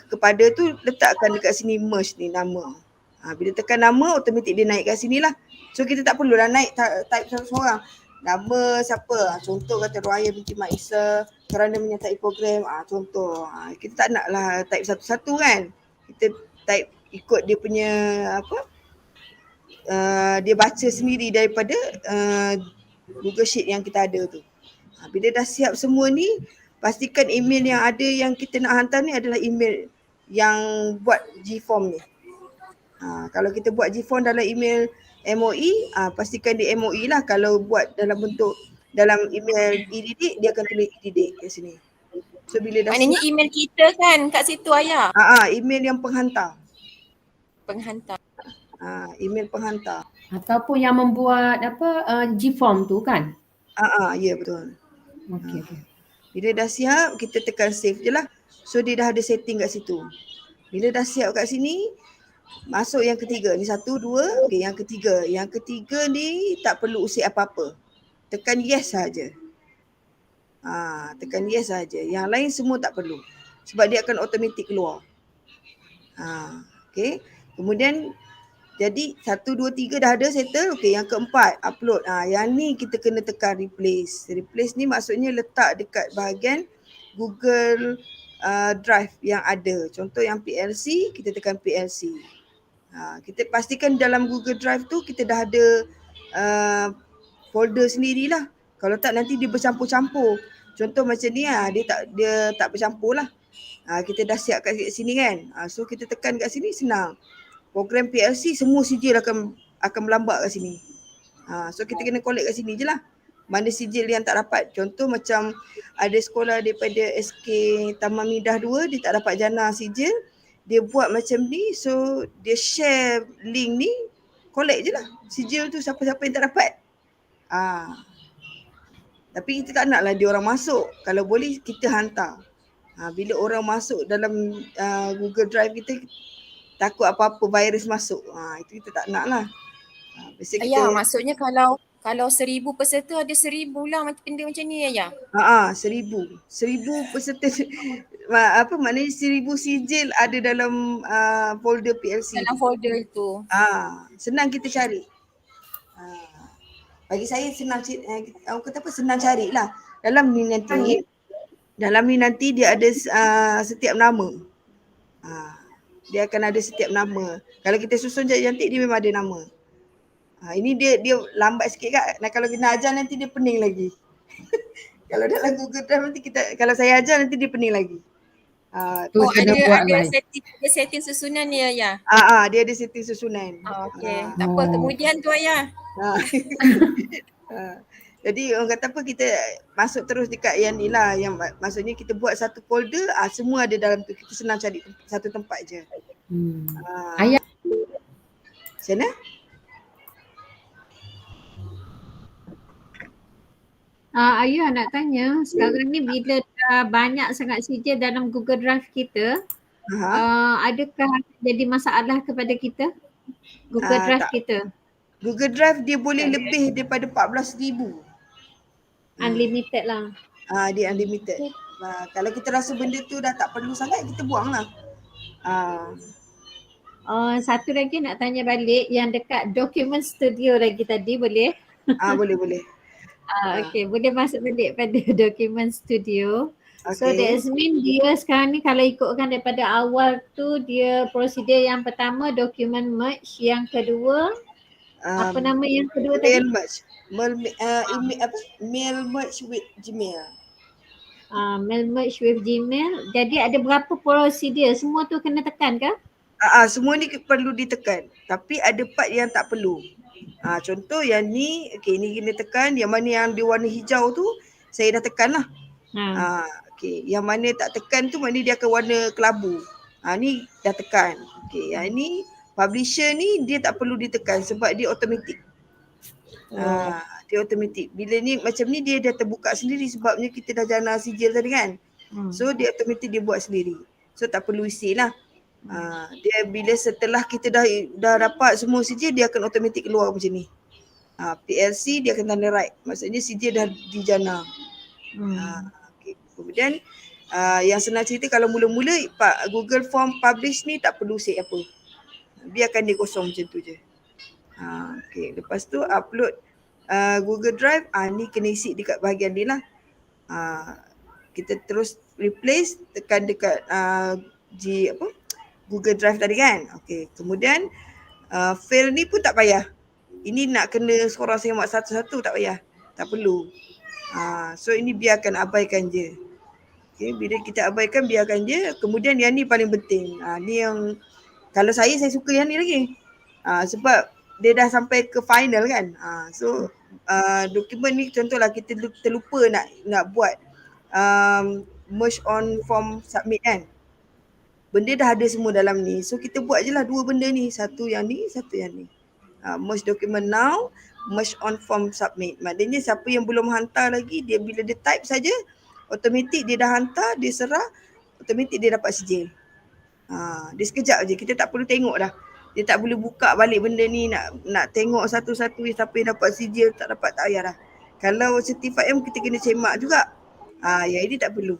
kepada tu, letakkan dekat sini merge ni nama. Bila tekan nama, automatik dia naik kat sini lah. So kita tak perlulah naik type seorang. Nama siapa? Contoh kata Ruaya binti Mak Isa kerana menyertai program. Contoh. Kita tak nak lah type satu-satu kan. Kita type ikut dia punya dia baca sendiri daripada Google Sheet yang kita ada tu. Bila dah siap semua ni, pastikan email yang ada yang kita nak hantar ni adalah email yang buat G-form ni. Kalau kita buat G-form dalam email MOE, pastikan di MOE lah. Kalau buat dalam bentuk dalam email e-didik, dia akan tulis e-didik kat sini. So bila dah maknanya siap, email kita kan kat situ Ayah? Email yang penghantar. Email penghantar. Ataupun yang membuat G-form tu kan? Ya betul. Okey. Bila dah siap, kita tekan save je lah. So dia dah ada setting kat situ. Bila dah siap kat sini, masuk yang ketiga. Ni 1, 2, okey yang ketiga. Yang ketiga ni tak perlu usik apa-apa. Tekan yes saja. Tekan yes saja. Yang lain semua tak perlu. Sebab dia akan automatik keluar. Okey. Kemudian jadi 1, 2, 3 dah ada settle. Okey, yang keempat upload. Yang ni kita kena tekan replace. Replace ni maksudnya letak dekat bahagian Google Drive yang ada. Contoh yang PLC, kita tekan PLC. Kita pastikan dalam Google Drive tu kita dah ada folder sendirilah. Kalau tak nanti dia bercampur-campur. Contoh macam ni dia tak bercampur lah. Kita dah siap kat sini kan. So kita tekan kat sini senang. Program PLC semua sijil akan melambak kat sini. So kita kena collect kat sini je lah. Mana sijil yang tak dapat. Contoh macam ada sekolah daripada SK Taman Midah 2, dia tak dapat jana sijil. Dia buat macam ni, so dia share link ni, collect je lah sijil tu siapa-siapa yang tak dapat. Tapi kita tak nak lah dia orang masuk. Kalau boleh kita hantar. Bila orang masuk dalam Google Drive kita, takut apa-apa virus masuk. Itu kita tak nak lah. Ayah, maksudnya kalau 1,000 peserta ada 1,000 lah benda macam ni Ayah? 1,000 peserta. Maknanya 1,000 sijil ada dalam folder PLC. Dalam folder itu. Senang kita cari. Bagi saya senang senang carilah. Dalam ni nanti dia ada setiap nama. Dia akan ada setiap nama. Kalau kita susun cantik dia memang ada nama. Ini dia lambat sikit Kak. Kalau kena ajar nanti dia pening lagi. Kalau dalam Google Drive nanti kalau saya ajar nanti dia pening lagi. Ada setting susunan ni Ayah? Dia ada setting susunan. Okey. Tak apa, kemudian tu Ayah. Jadi orang kata apa, kita masuk terus dekat yang ni lah, yang maksudnya kita buat satu folder, semua ada dalam tu, kita senang cari satu tempat je. Ayah. Macam mana? Ayah nak tanya, sekarang ni bila dah banyak sangat sijil dalam Google Drive kita, adakah jadi masalah kepada kita? Google Drive kita? Google Drive dia boleh lebih daripada 14,000. Unlimited lah. Dia unlimited. Kalau kita rasa benda tu dah tak perlu sangat, kita buang lah. Satu lagi nak tanya balik yang dekat Document Studio lagi tadi, boleh? Boleh. Okay, boleh masuk balik pada Document Studio. So that mean dia sekarang ni kalau ikutkan daripada awal tu, dia prosedur yang pertama document merge, yang kedua apa nama yang kedua tadi? Mail merge with Gmail. Mail merge with Gmail. Jadi ada berapa prosedur? Semua tu kena tekan ke? Semua ni perlu ditekan. Tapi ada part yang tak perlu. Contoh yang ni, okey, ni kena tekan. Yang mana yang dia warna hijau tu, saya dah tekan lah. Okey, yang mana tak tekan tu maknanya dia akan warna kelabu. Ni dah tekan. Okey, yang ni publisher ni dia tak perlu ditekan sebab dia automatik. Dia automatik. Bila ni macam ni dia dah terbuka sendiri sebabnya kita dah jana sijil tadi kan. So dia automatik dia buat sendiri. So tak perlu isi lah. Dia bila setelah kita dah dapat semua sijil dia akan automatik keluar macam ni. PLC dia akan tanda right. Maksudnya sijil dah dijana. Okay. Kemudian yang senang cerita kalau mula-mula Google Form publish ni tak perlu set apa. Biarkan dia kosong macam tu je. Okay. Lepas tu upload Google Drive, ni kena isi dekat bahagian ni lah. Kita terus replace, tekan dekat Google Drive tadi kan. Okay. Kemudian fail ni pun tak payah. Ini nak kena seorang semak satu-satu tak payah. Tak perlu. So ini biarkan, abaikan je. Okay. Bila kita abaikan, biarkan je. Kemudian yang ni paling penting. Ni yang kalau saya suka yang ni lagi. Sebab dia dah sampai ke final kan. So dokumen ni contohlah kita terlupa nak buat merge on form submit kan. Benda dah ada semua dalam ni. So kita buat je lah dua benda ni. Satu yang ni, satu yang ni. Merge document now, merge on form submit. Maknanya siapa yang belum hantar lagi, dia bila dia type saja, automatik dia dah hantar, dia serah, automatik dia dapat sijil. Dia sekejap je, kita tak perlu tengok dah. Dia tak boleh buka balik benda ni, nak tengok satu-satu siapa yang dapat sijil, tak dapat, tak payah dah. Kalau certified M kita kena cemak juga. Yang ini tak perlu.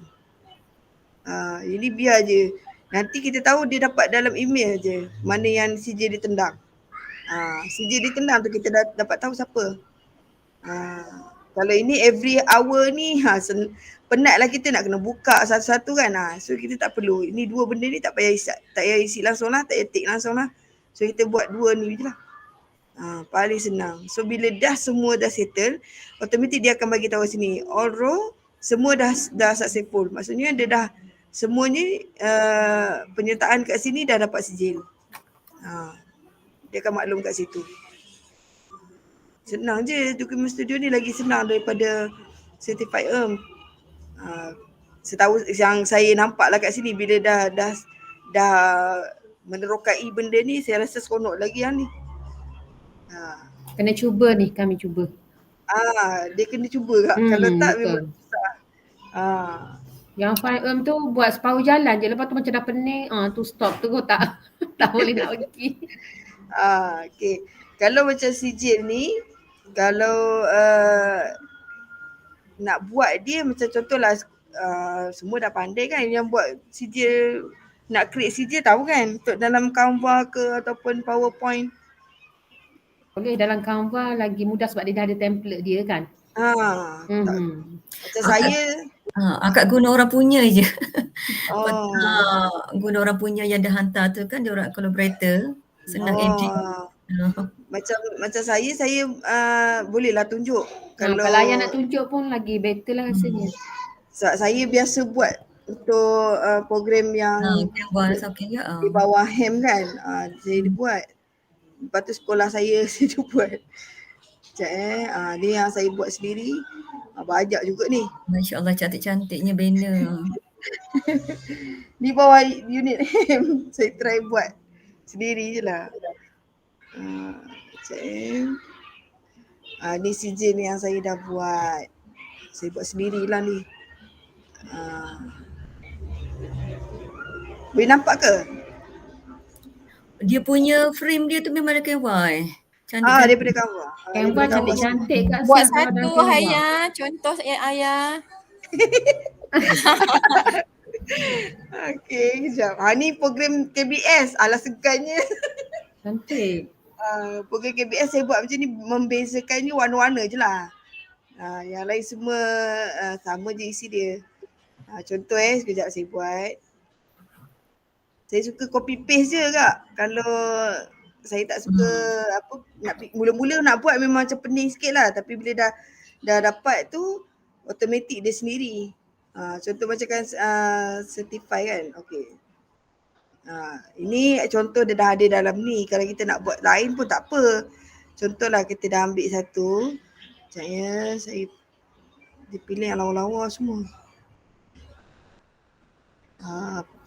Ini biar je. Nanti kita tahu dia dapat dalam email je mana yang sijil ditendang. Sijil ditendang tu kita dapat tahu siapa. Kalau ini every hour ni penatlah kita nak kena buka satu-satu kan. So kita tak perlu. Ini dua benda ni tak payah isi langsung lah, tak payah tick langsung lah. So kita buat dua ni je lah. Paling senang. So bila dah semua dah settle, automatik dia akan bagi tahu sini all row semua dah successful. Maksudnya dia dah semuanya penyertaan kat sini dah dapat sijil. Dia akan maklum kat situ. Senang je dokumen studio ni, lagi senang daripada certified ERM. Setahu yang saya nampak lah kat sini, bila dah menerokai benda ni, saya rasa seronok lagi yang ni. Kena cuba ni, kami cuba. Dia kena cuba kak. Kalau tak memang susah. Yang file ERM tu buat separuh jalan je, lepas tu macam dah pening, tu stop, terus tak boleh nak pergi. Okay. Kalau macam sijil ni, kalau nak buat dia macam contohlah semua dah pandai kan yang buat sijil, nak create sijil tahu kan, untuk dalam Canva ke ataupun PowerPoint. Boleh dalam Canva lagi mudah sebab dia dah ada template dia kan. Macam saya akak guna orang punya je. Guna orang punya yang dah hantar tu kan, dia orang collaborator, senang edit. Macam saya bolehlah tunjuk. Kalau ayah nak tunjuk pun lagi better lah rasanya. Saya biasa buat untuk program yang di bawah HEM kan. Saya buat. Lepas tu sekolah saya buat. Sekejap ni yang saya buat sendiri. Banyak juga ni. Masya Allah, cantik-cantiknya banner. Di bawah unit HEM saya try buat sendiri je lah. Ni sijil ni yang saya dah buat. Saya buat sendirilah ni. Boleh nampak ke? Dia punya frame dia tu memang ada Canva cantik. Daripada Canva. Canva cantik-cantik kat buat satu Ayah, contoh Ayah. Okay, kejap. Ni program KBS. Alah segannya. Cantik. Program KBS saya buat macam ni, membezakannya warna-warna je lah. Yang lain semua sama je isi dia. Contoh sekejap saya buat. Saya suka copy paste je kak. Kalau saya tak suka mula-mula nak buat memang macam pening sikit lah. Tapi bila dah dapat tu, automatik dia sendiri. Contoh macam kan certify kan. Okay. Ini contoh dia dah ada dalam ni. Kalau kita nak buat lain pun tak apa. Contohlah kita dah ambil satu. Saya dia pilih yang lawa-lawa semua.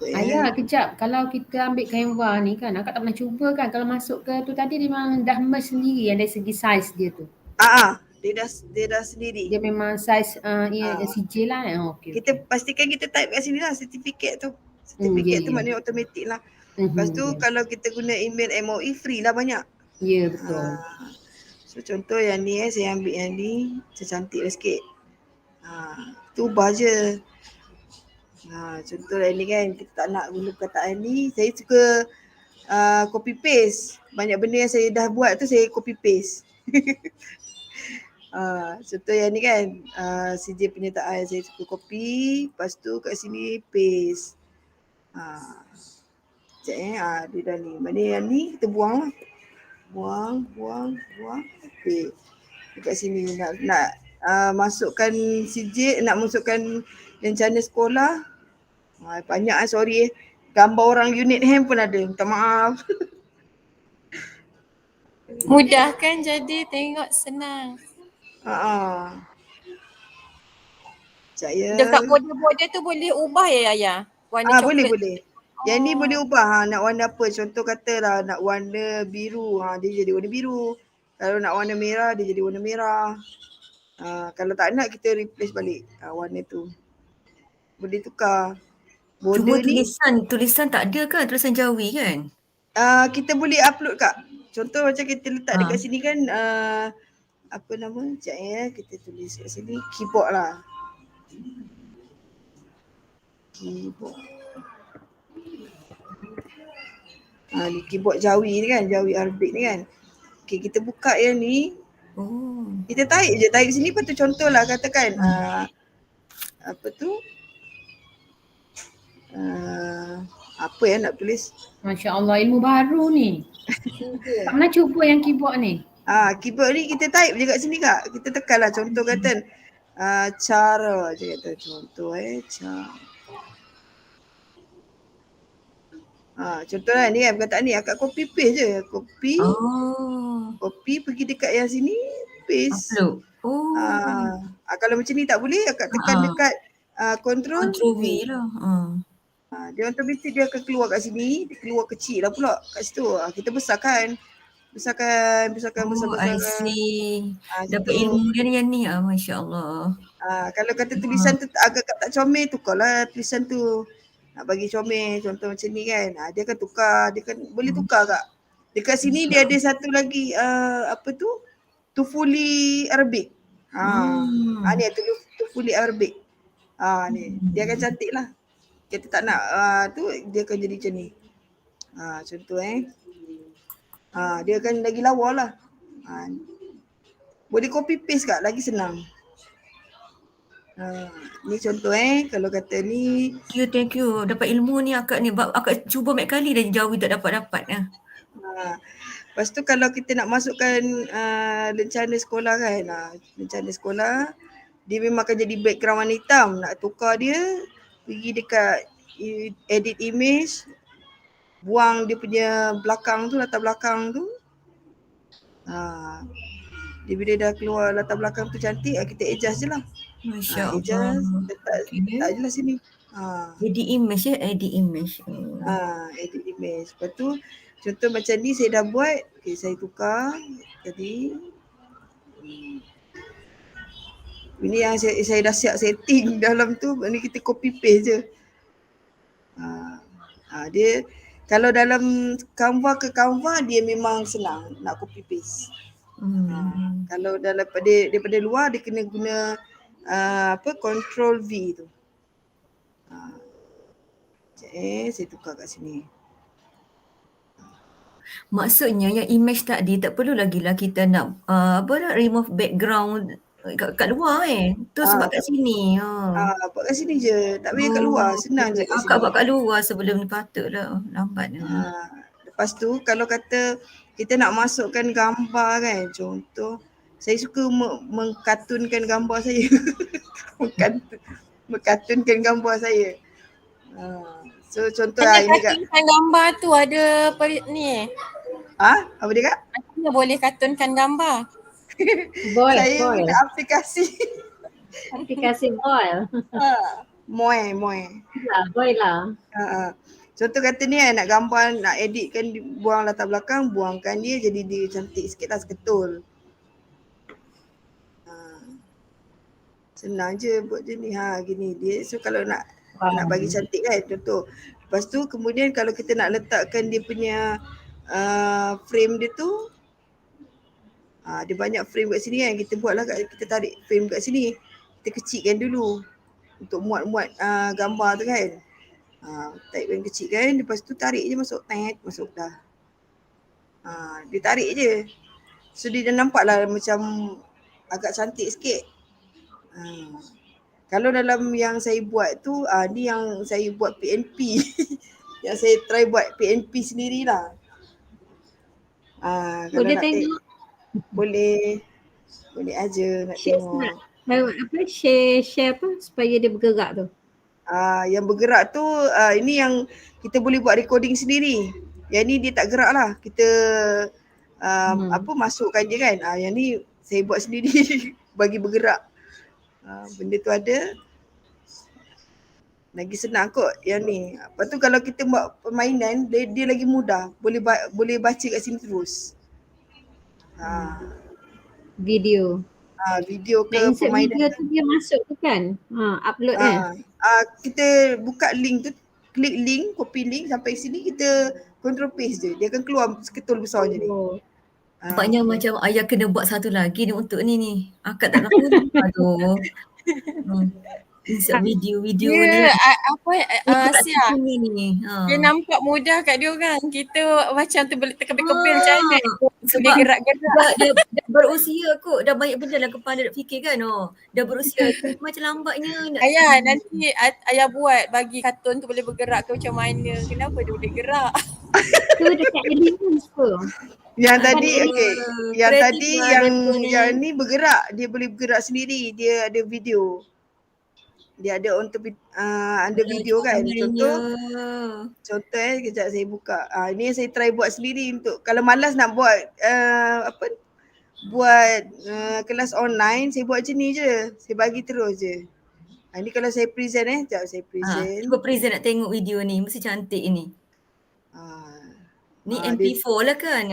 Ayah kejap, kalau kita ambil Canva ni kan, akak tak pernah cuba kan, kalau masuk ke tu tadi dia memang dah merge sendiri yang dari segi saiz dia tu. Dia dah sendiri. Dia memang saiz sijil lah. Okay, kita pastikan kita type kat sini lah sertifikat tu. Sertifikat tu maknanya automatik lah. Lepas tu kalau kita guna email MOE free lah banyak. Ya betul. So contoh yang ni saya ambil yang ni, secantik lah sikit. Tu ubah je. Contoh yang ni kan, kita tak nak guna perkataan ni. Saya suka copy paste. Banyak benda yang saya dah buat tu saya copy paste. Contoh yang ni kan, CJ penyertaan saya suka copy, lepas tu kat sini paste. Sekejap dia dah ni. Mana yang ni kita buang lah. Buang. Okay. Dekat sini nak masukkan CJ, nak masukkan rencana sekolah. Banyak sorry. Gambar orang unit ham pun ada. Minta maaf. Mudah kan jadi, tengok senang. Saya Dekat border-border tu boleh ubah ya Ayah? Warna coklat. Boleh. Yang ni boleh ubah. Nak warna apa? Contoh katalah nak warna biru. Dia jadi warna biru. Kalau nak warna merah, dia jadi warna merah. Kalau tak nak, kita replace balik warna tu. Boleh tukar. Cuma tulisan tak ada kan? Tulisan Jawi kan? Kita boleh upload Kak. Contoh macam kita letak dekat sini kan, apa nama? Sekejap ya, kita tulis kat sini. Keyboard lah. Keyboard. Ni keyboard Jawi ni kan, Jawi Arabic ni kan. Okay, kita buka yang ni. Kita tarik sini, lepas tu contohlah katakan apa tu? Apa yang nak tulis? Masya Allah, ilmu baru ni. Tak pernah cuba yang keyboard ni. Keyboard ni kita type je kat sini Kak. Kita tekanlah contoh kata cara je kata contoh contohlah ni kan perkataan ni akak copy paste je. Copy pergi dekat yang sini paste. Upload. Kalau macam ni tak boleh akak tekan dekat Ctrl V lah. Dia automatik dia akan keluar kat sini, dia keluar kecil lah pula kat situ. Kita besarkan. I see. Dapat ilmu dia yang ni. Masya Allah. Kalau kata tulisan tu agak tak comel, tukarlah tulisan tu. Nak bagi comel, contoh macam ni kan. Dia akan tukar, dia kan boleh tukar Kak. Dekat sini dia ada satu lagi apa tu? Tufuli Arabic. Ni Tufuli Arabic. Ni dia akan cantik lah. Kita tak nak tu dia akan jadi macam ni. Contoh dia akan lagi lawa lah. Boleh copy paste Kak, lagi senang. Ni contoh kalau kata ni. Thank you. Dapat ilmu ni akak ni. Akak cuba banyak kali dah Jawi tak dapat. Lepas tu kalau kita nak masukkan rencana sekolah kan. Rencana sekolah dia memang akan jadi background warna hitam. Nak tukar dia, pergi dekat edit image, buang dia punya belakang tu, latar belakang tu. Dia bila dah keluar latar belakang tu cantik, kita adjust je lah. Masya Allah. Adjust, letak je lah sini. Edit image edit image. Edit image. Lepas tu contoh macam ni saya dah buat, saya tukar tadi. Ini yang saya dah siap setting dalam tu, ni kita copy paste je. Dia kalau dalam Canva ke Canva dia memang senang nak copy paste. Kalau daripada luar dia kena guna Ctrl V tu. Saya tukar kat sini. Maksudnya yang image tadi tak perlu lagi lah kita nak remove background kat luar tu sebab kat sini. Buat kat sini je, tak payah kat luar, senang je kat sini. Akak buat kat luar sebelum ni patutlah, lambat. Lepas tu kalau kata kita nak masukkan gambar kan, contoh saya suka mengkartunkan gambar saya. Mengkartunkan gambar saya. So contoh Hanya ini Kak. kartunkan gambar tu ada ni. Apa dia Kak? Macamnya boleh kartunkan gambar. Saya Boil. guna aplikasi. Aplikasi Boil. Moe. Boil lah. Contoh kata ni nak gambar, nak editkan, buang latar belakang, buangkan dia jadi dia cantik sikit lah, seketul. Senang je buat je ni. Gini dia. So kalau nak bagi cantik kan, contoh. Lepas tu kemudian kalau kita nak letakkan dia punya frame dia tu, dia banyak frame kat sini kan, kita buatlah kita tarik frame kat sini. Kita kecilkan dulu untuk muat-muat gambar tu kan. Tarik frame kecil kan, lepas tu tarik je masuk dah. Dia tarik je. So dia dah nampak lah macam agak cantik sikit. Kalau dalam yang saya buat tu, ni yang saya buat PNP. Yang saya try buat PNP sendirilah. Kalau Boleh nak tengok? Boleh aja nak tengok. Share apa supaya dia bergerak tu. Yang bergerak tu ini yang kita boleh buat recording sendiri. Yang ni dia tak gerak lah. Kita masukkan je kan. Yang ni saya buat sendiri bagi bergerak. Benda tu ada. Lagi senang kot yang ni. Lepas tu kalau kita buat permainan, dia lagi mudah. Boleh baca kat sini terus. Video. Video ke insert permainan. Video tu dia masuk tu kan? Upload kan? Kita buka link tu, klik link, copy link sampai sini, kita control paste je. Dia akan keluar seketul besar je ni. Nampaknya macam ayah kena buat satu lagi ni untuk ni. Akak tak tahu ni. Aduh. Insert video dia. Sia. Dia nampak mudah kat dia orang. Kita macam tu boleh terkepil-kepil macam mana. Boleh gerak-gerak. Dia berusia kot. Dah banyak benda lah kepala nak fikir kan. Dah berusia. Macam lambatnya. Ayah nanti ayah buat bagi kartun tu boleh bergerak ke macam mana. Kenapa dia boleh gerak? Tu dekat Elements tu. Yang tadi okey. Yang tadi yang ni bergerak. Dia boleh bergerak sendiri. Dia ada video. Dia ada untuk under video kan. Contoh kejap saya buka. Ini yang saya try buat sendiri untuk kalau malas nak buat kelas online, saya buat macam ni je. Saya bagi terus je. Ini kalau saya present sekejap saya present. Cuba present nak tengok video ni. Mesti cantik ni. Ni MP4 lah kan?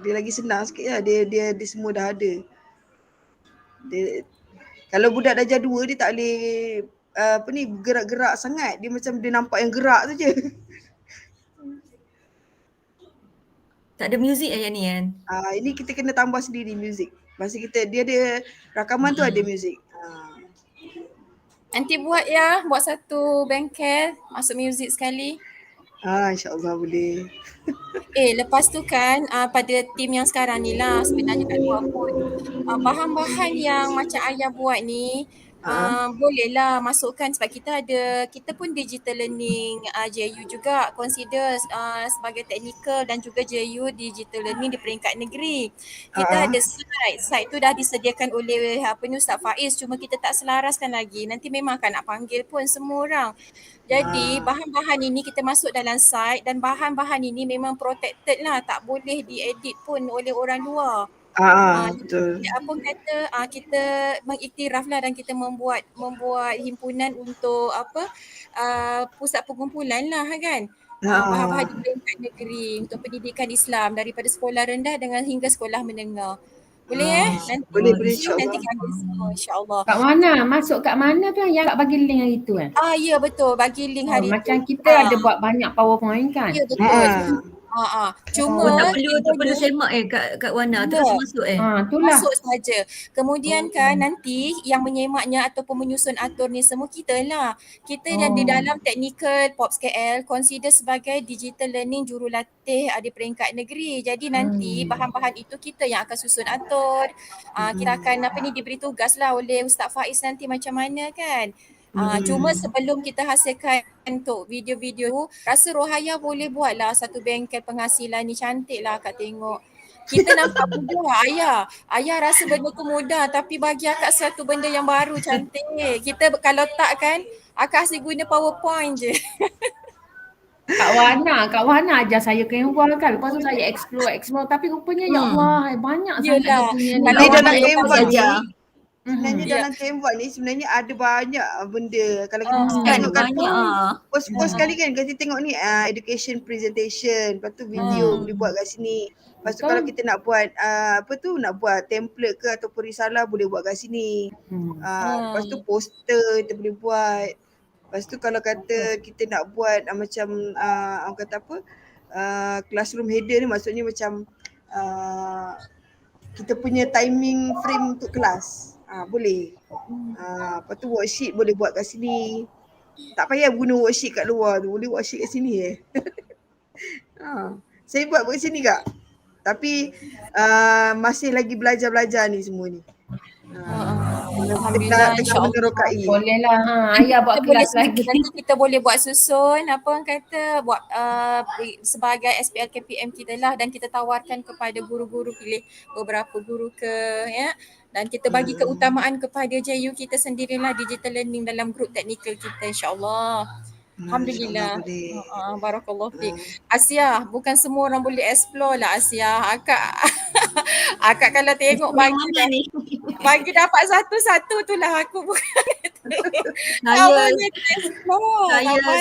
Dia lagi senang sikit lah. Dia semua dah ada. Kalau budak darjah 2 dia tak boleh gerak-gerak sangat. Dia macam dia nampak yang gerak tu je. Tak ada muzik ayah ni kan? Ini kita kena tambah sendiri muzik. Masa dia ada rakaman tu ada muzik. Nanti buat satu bengkel, masuk muzik sekali. InsyaAllah boleh. Lepas tu kan pada tim yang sekarang ni lah sebenarnya kat luar pun bahan-bahan yang macam ayah buat ni bolehlah masukkan sebab kita pun digital learning JU juga consider sebagai teknikal dan juga JU digital learning di peringkat negeri. Kita ada site tu dah disediakan oleh Ustaz Faiz, cuma kita tak selaraskan lagi. Nanti memang akan nak panggil pun semua orang. Jadi bahan-bahan ini kita masuk dalam site dan bahan-bahan ini memang protected lah, tak boleh diedit pun oleh orang luar. Betul. Apa kata kita mengiktiraf lah dan kita membuat himpunan untuk pusat pengumpulan lah kan. Bahan-bahan di peringkat negeri untuk pendidikan Islam daripada sekolah rendah dengan hingga sekolah menengah. Boleh nanti boleh nanti kami semua insya-Allah. Kat mana? Masuk kat mana tu yang kat bagi link hari tu kan? Ya betul, bagi link hari macam tu. Kita ada buat banyak PowerPoint kan? Ya betul. Cuma tak perlu semak kat Wana terus masuk itulah. Masuk saja. Kemudian kan nanti yang menyemaknya ataupun menyusun atur ni semua kita lah. Kita yang di dalam technical POPS KL consider sebagai digital learning jurulatih di peringkat negeri. Jadi nanti bahan-bahan itu kita yang akan susun atur. Kita akan diberi tugas lah oleh Ustaz Faiz nanti macam mana kan. Cuma sebelum kita hasilkan untuk video-video, rasa Rohaya boleh buatlah satu bengkel penghasilan ni, cantik lah Kak tengok. Kita nampak mudah ayah. Ayah rasa benda tu mudah tapi bagi akak satu benda yang baru cantik. Kita kalau tak kan akak asyik guna PowerPoint je. Kak Wana ajar saya Canva kan. Lepas tu saya explore tapi rupanya ya Allah banyak sangat dia Yelah. punya Kalau Dia orang dalam yang Canva tak ni, ajar. sebenarnya dalam Canva ni sebenarnya ada banyak benda. Kalau kita mesti Kan tengok kan banyak post kali kan kasi tengok ni education presentation, lepas tu video boleh buat kat sini. Lepas tu kalau kita nak buat nak buat template ke ataupun risalah boleh buat kat sini. Lepas tu poster kita boleh buat. Lepas tu kalau kata kita nak buat macam orang kata apa classroom header ni maksudnya macam kita punya timing frame untuk kelas. Boleh. Lepas tu worksheet boleh buat kat sini. Tak payah guna worksheet kat luar tu. Boleh worksheet kat sini Saya buat kat sini kak. Tapi masih lagi belajar-belajar ni semua ni. Alhamdulillah, tengah menerokai. Boleh lah. Ayah buat Kita boleh kelas lagi. nanti kita boleh buat susun apa orang kata buat sebagai SPL KPM kita lah dan kita tawarkan kepada guru-guru, pilih beberapa guru ke ya, dan kita bagi keutamaan kepada JU kita sendirilah digital learning dalam grup teknikal kita insya-Allah. Alhamdulillah. Barakallahu fiik. Asia, bukan semua orang boleh explore lah Asia. Akak kalau tengok bagi dapat satu-satu tu lah aku bukan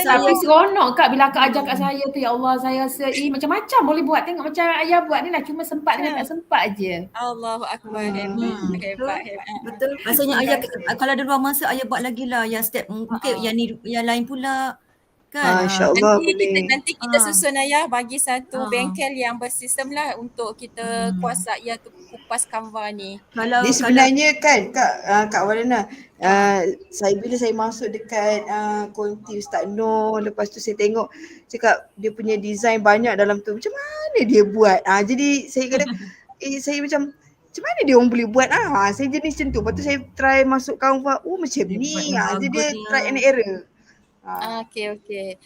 Tapi seronok Kak bila Kak ajar kat saya tu, ya Allah, saya rasa macam-macam boleh buat. Tengok macam ayah buat ni lah, cuma sempat dengan tak sempat je. Allahu akbar. Hebat. Betul. Rasanya ayah kalau ada ruang masa ayah buat lagi lah yang step mungkin yang lain pula. Kan? InsyaAllah nanti kita susun ayah bagi satu bengkel yang bersistem lah untuk kita kuasa ayah tu kupas Canva ni. Dia sebenarnya kan Kak Warana, bila saya masuk dekat konti Ustaz Noh, lepas tu saya tengok cakap dia punya design banyak dalam tu. Macam mana dia buat? Jadi saya kata saya macam mana dia orang boleh buat? Saya jenis macam tu. Lepas tu saya try masuk Canva. Macam ni. Jadi dia try and error. Okey.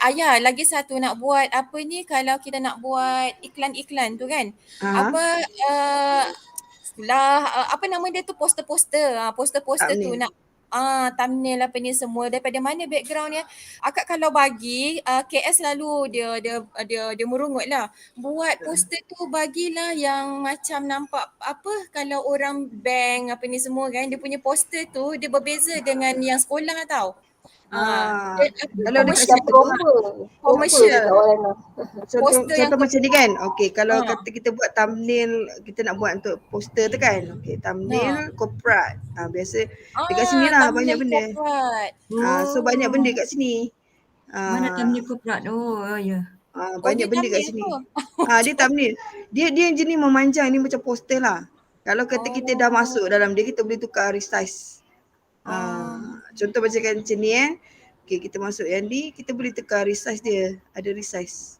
Ayah, lagi satu nak buat apa ni, kalau kita nak buat iklan-iklan tu kan. Apa nama dia tu, poster-poster. Poster-poster tu nak thumbnail apa ni semua daripada mana background dia. Akak kalau bagi KS selalu dia merungut lah. Buat poster tu bagilah yang macam nampak apa, kalau orang bank apa ni semua kan, dia punya poster tu dia berbeza dengan yang sekolah tau. Kalau komersial contoh macam ni kan. Okey, kalau kata kita buat thumbnail, kita nak buat untuk poster tu kan. Okey, thumbnail corporate. Biasa dekat sini lah banyak benda. So banyak benda kat sini. Mana thumbnail corporate? Ya. Banyak benda kat sini. Dia thumbnail. Dia yang jenis memanjang ni macam poster lah. Kalau kata kita dah masuk dalam dia, kita boleh tukar resize. Contoh macam ni Okay, kita masuk yang ni, kita boleh tukar resize dia. Ada resize.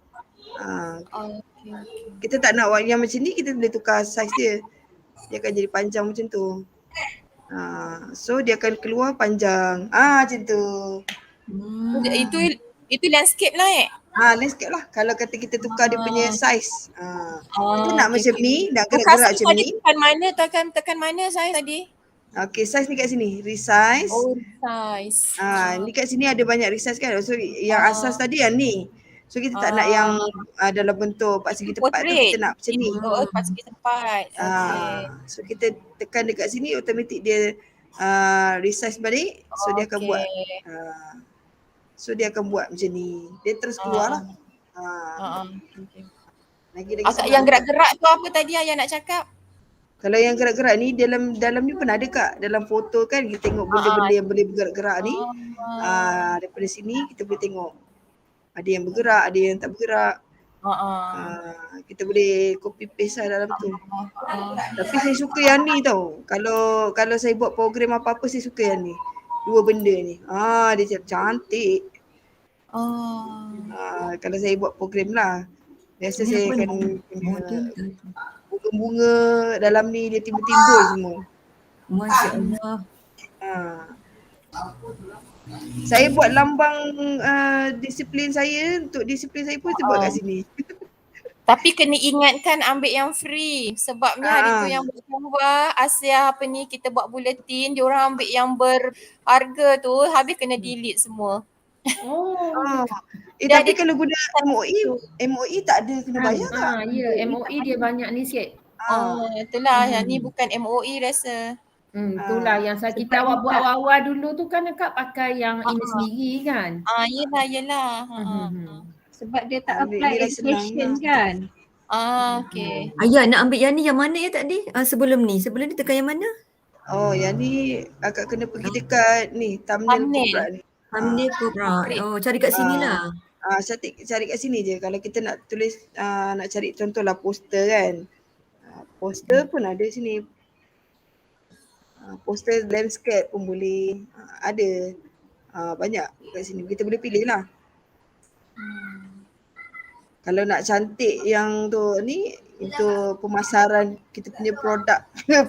Kita tak nak yang macam ni, kita boleh tukar size dia. Dia akan jadi panjang macam tu. So dia akan keluar panjang. Macam tu. Itu landscape lah landscape lah. Kalau kata kita tukar dia punya size. Kita nak macam ni, nak gerak-gerak macam ni. Tekan mana saya tadi? Okay, size ni kat sini. Resize. Resize. Ni kat sini ada banyak resize kan. So yang asas tadi yang ni. So kita tak nak yang dalam bentuk 4 segi tepat tu, kita nak macam ni. 4 segi tepat. So kita tekan dekat sini, automatik dia resize balik. So dia akan buat. So dia akan buat macam ni. Dia terus keluar lah. Lagi yang gerak-gerak tu apa tadi ayah nak cakap? Kalau yang gerak-gerak ni dalam ni pun ada Kak. Dalam foto kan kita tengok benda-benda yang boleh bergerak-gerak ni. Daripada sini kita boleh tengok. Ada yang bergerak, ada yang tak bergerak. Kita boleh copy paste lah dalam tu. Tapi saya suka yang ni tau. Kalau saya buat program apa-apa, saya suka yang ni. Dua benda ni. Dia cantik. Kalau saya buat program lah. Biasa saya akan bunga-bunga dalam ni, dia timbul-timbul semua. Masya Allah. Saya buat lambang disiplin saya, untuk disiplin saya pun saya buat kat sini. Tapi kena ingatkan ambil yang free. Sebabnya hari tu yang buat Canva, Asia apa ni, kita buat bulletin, diorang ambil yang berharga tu, habis kena delete semua. Oh. Tapi kalau guna MOE tak ada kena bayar tak? Ya, MOE dia banyak ni sikit. Itulah yang ni bukan MOE rasa. Itulah yang kita awak buat awal-awal dulu tu kan Kak pakai yang ini sendiri kan. Yelah. Sebab dia tak apply education kan. Okay. Ayah nak ambil yang ni yang mana ya tadi? Sebelum ni tekan yang mana? Oh, yang ni agak kena pergi dekat ni thumbnail Cobra ni. Thumbnail Cobra. Oh, cari kat sini lah. Cari kat sini je. Kalau kita nak tulis, nak cari contohlah poster kan. Poster pun ada sini. Poster landscape pun boleh. Ada. Banyak kat sini. Kita boleh pilih lah. Kalau nak cantik yang tu ni, untuk pemasaran kita punya produk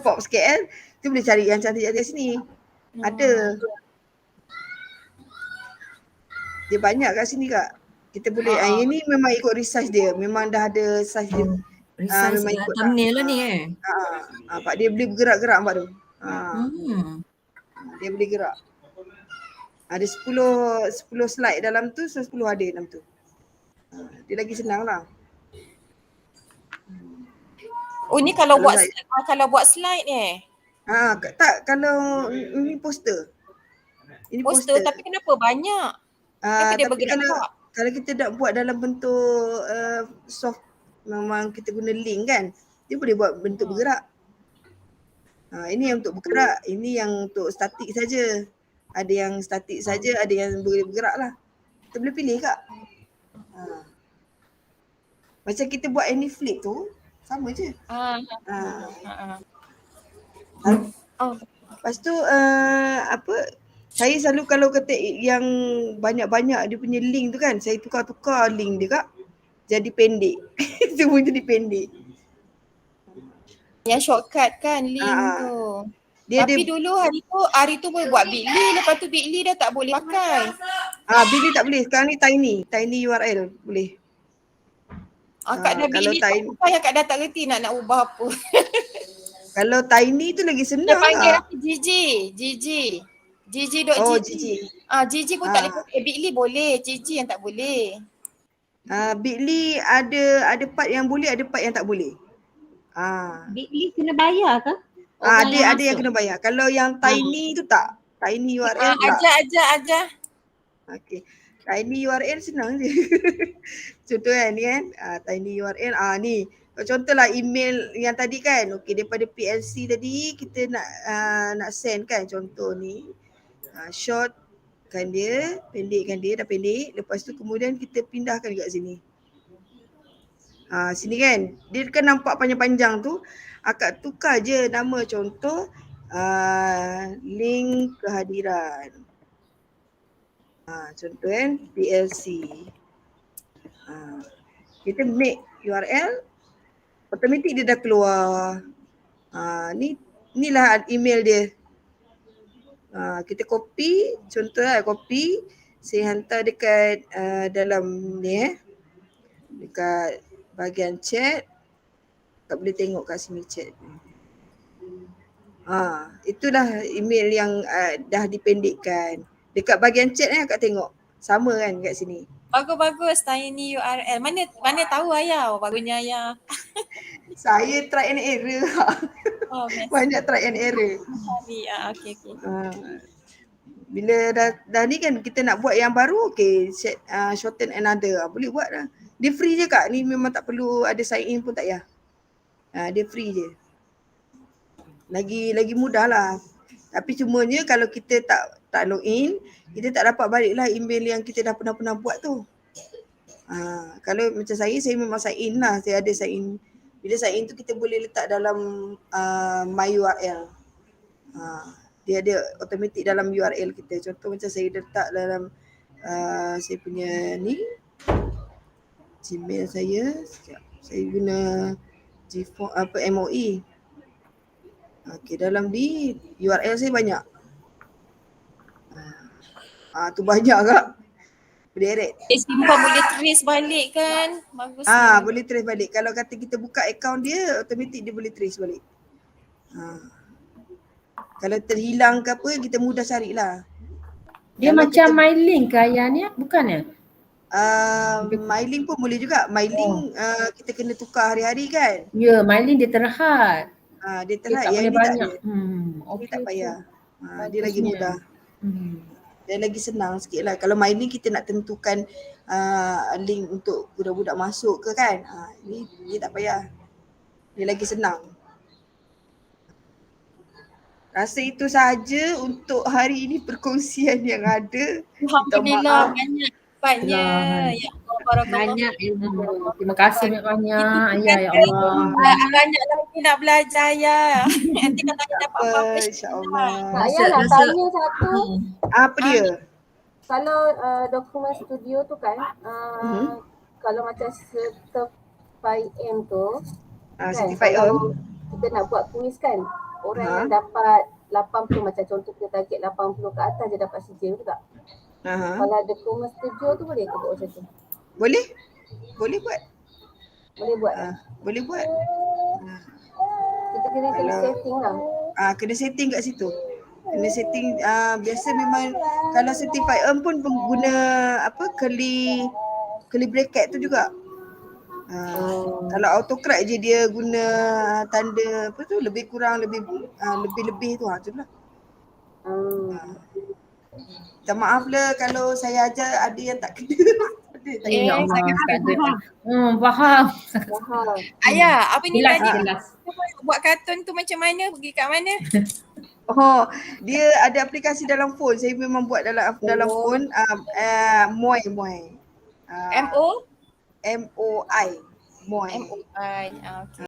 Pops KL, tu boleh cari yang cantik-cantik sini. Ada. Dia banyak kat sini Kak. Kita boleh, yang ni memang ikut resize dia. Memang dah ada size dia. Resize thumbnail lah ni Pak dia boleh bergerak-gerak nampak tu. Dia boleh gerak. Ada 10 slide dalam tu, so 10 ada dalam tu. Dia lagi senang lah. Oh ni kalau buat slide ni? Tak, kalau ini poster. Ini poster. Tapi kenapa banyak? Kenapa dia bergerak? Kalau kita nak buat dalam bentuk soft, memang kita guna link kan, dia boleh buat bentuk bergerak. Ini yang untuk bergerak, ini yang untuk statik saja. Ada yang statik saja, ada yang boleh bergerak lah. Kita boleh pilih Kak. Macam kita buat any flip tu, sama je. Lepas tu saya selalu kalau kata yang banyak-banyak dia punya link tu kan, saya tukar-tukar link dia Kak. Jadi pendek. Semua jadi pendek. Yang shortcut kan link tu. Tapi dulu hari tu boleh buat Bitly, lepas tu Bitly dah tak boleh pakai. Bitly tak boleh. Sekarang ni Tiny URL boleh. Kak dah Bitly pakai, Kak dah tak reti nak ubah apa. Kalau Tiny tu lagi senang. Dia panggil apa? Gigi.gg. Gigi pun tak boleh pakai. Bitly boleh, Gigi yang tak boleh. Bitly ada part yang boleh, ada part yang tak boleh. Bitly kena bayar ke? Ada yang kena bayar. Kalau yang Tiny tu tak. Tiny URL tak. Ajar. Okay. Tiny URL senang je. Contoh kan ni kan. Tiny URL. Ni. Contohlah email yang tadi kan. Okay, daripada PLC tadi kita nak send kan. Contoh ni. Shortkan dia. Pendekkan dia. Dah pendek. Lepas tu kemudian kita pindahkan kat sini. Sini kan. Dia kan nampak panjang-panjang tu. Akak tukar je nama contoh link kehadiran. Contoh kan PLC. Kita make URL, automatik dia dah keluar. Inilah email dia. Kita copy, contohlah copy, saya hantar dekat dalam ni dekat bahagian chat. Tak boleh tengok kat sini chat. Itulah email yang dah dipendekkan. Dekat bahagian chat ni akak tengok. Sama kan kat sini. Bagus Tiny URL. Mana tahu ayah, bagusnya ayah. Saya try and error. Banyak try and error. Okay. Bila dah ni kan kita nak buat yang baru, okay, set shorten another. Boleh buat dah. Dia free je Kak. Ni memang tak perlu ada sign in pun tak payah. Dia free je. Lagi mudah lah. Tapi cumanya kalau kita tak log in, kita tak dapat balik lah email yang kita dah pernah buat tu. Kalau macam saya memang sign in lah. Saya ada sign in. Bila sign in tu kita boleh letak dalam my URL. Dia ada automatik dalam URL kita. Contoh macam saya letak dalam saya punya ni. Gmail saya. Saya guna MOE. Okay, dalam di URL saya banyak. Tu banyak Kak. Boleh add. Simpan boleh trace balik kan. Bagus. Boleh trace balik. Kalau kata kita buka akaun dia, automatik dia boleh trace balik. Kalau terhilang ke apa, kita mudah carilah. Dia Kalau macam kita- MyLink ke Ayah ni? Bukan ya? MyLink pun boleh juga. MyLink kita kena tukar hari-hari kan. Ya, MyLink dia terhad. Dia Dia terhad. tak Yang boleh ni tak banyak. ada. Ni tak payah. Dia lagi Bagusnya. mudah. Dia lagi senang sikit lah. Kalau MyLink kita nak tentukan link untuk budak-budak masuk ke kan. Ni dia tak payah. Dia lagi senang. Rasa itu sahaja untuk hari ini perkongsian yang ada. Alhamdulillah banyak dapatnya. Ya Allah, barakallah. Banyak ilmu. Terima kasih banyak-banyak Ayah, ya Allah. Banyak lagi nak belajar ya. Nanti kalau ada dapat apa-apa InsyaAllah. Saya nak tanya satu, Apa dia? kalau dokumen studio tu kan, kalau macam Certified M tu, kan, Certified kalau kita nak buat kuis kan, orang yang dapat 80 macam contoh kita target 80 ke atas dia dapat sijil juga. Kalau ada dokumen studio tu boleh ke buat macam tu? Boleh? Boleh buat. Boleh buat. Boleh buat. Kita kena setting lah. Kena setting kat situ. Kena setting biasa memang kalau certified earn pun pengguna apa curly bracket tu juga. Kalau autocrat je dia guna tanda apa tu lebih kurang lebih tu tu lah. Minta maaf lah kalau saya ajar ada yang tak kena. Ya Allah, tak ada. Faham. Ayah, apa ni tadi? Jelas. Buat kartun tu macam mana? Pergi kat mana? Dia ada aplikasi dalam phone. Saya memang buat dalam phone. Moi. MO? MOI. Moi. MOI. Okay.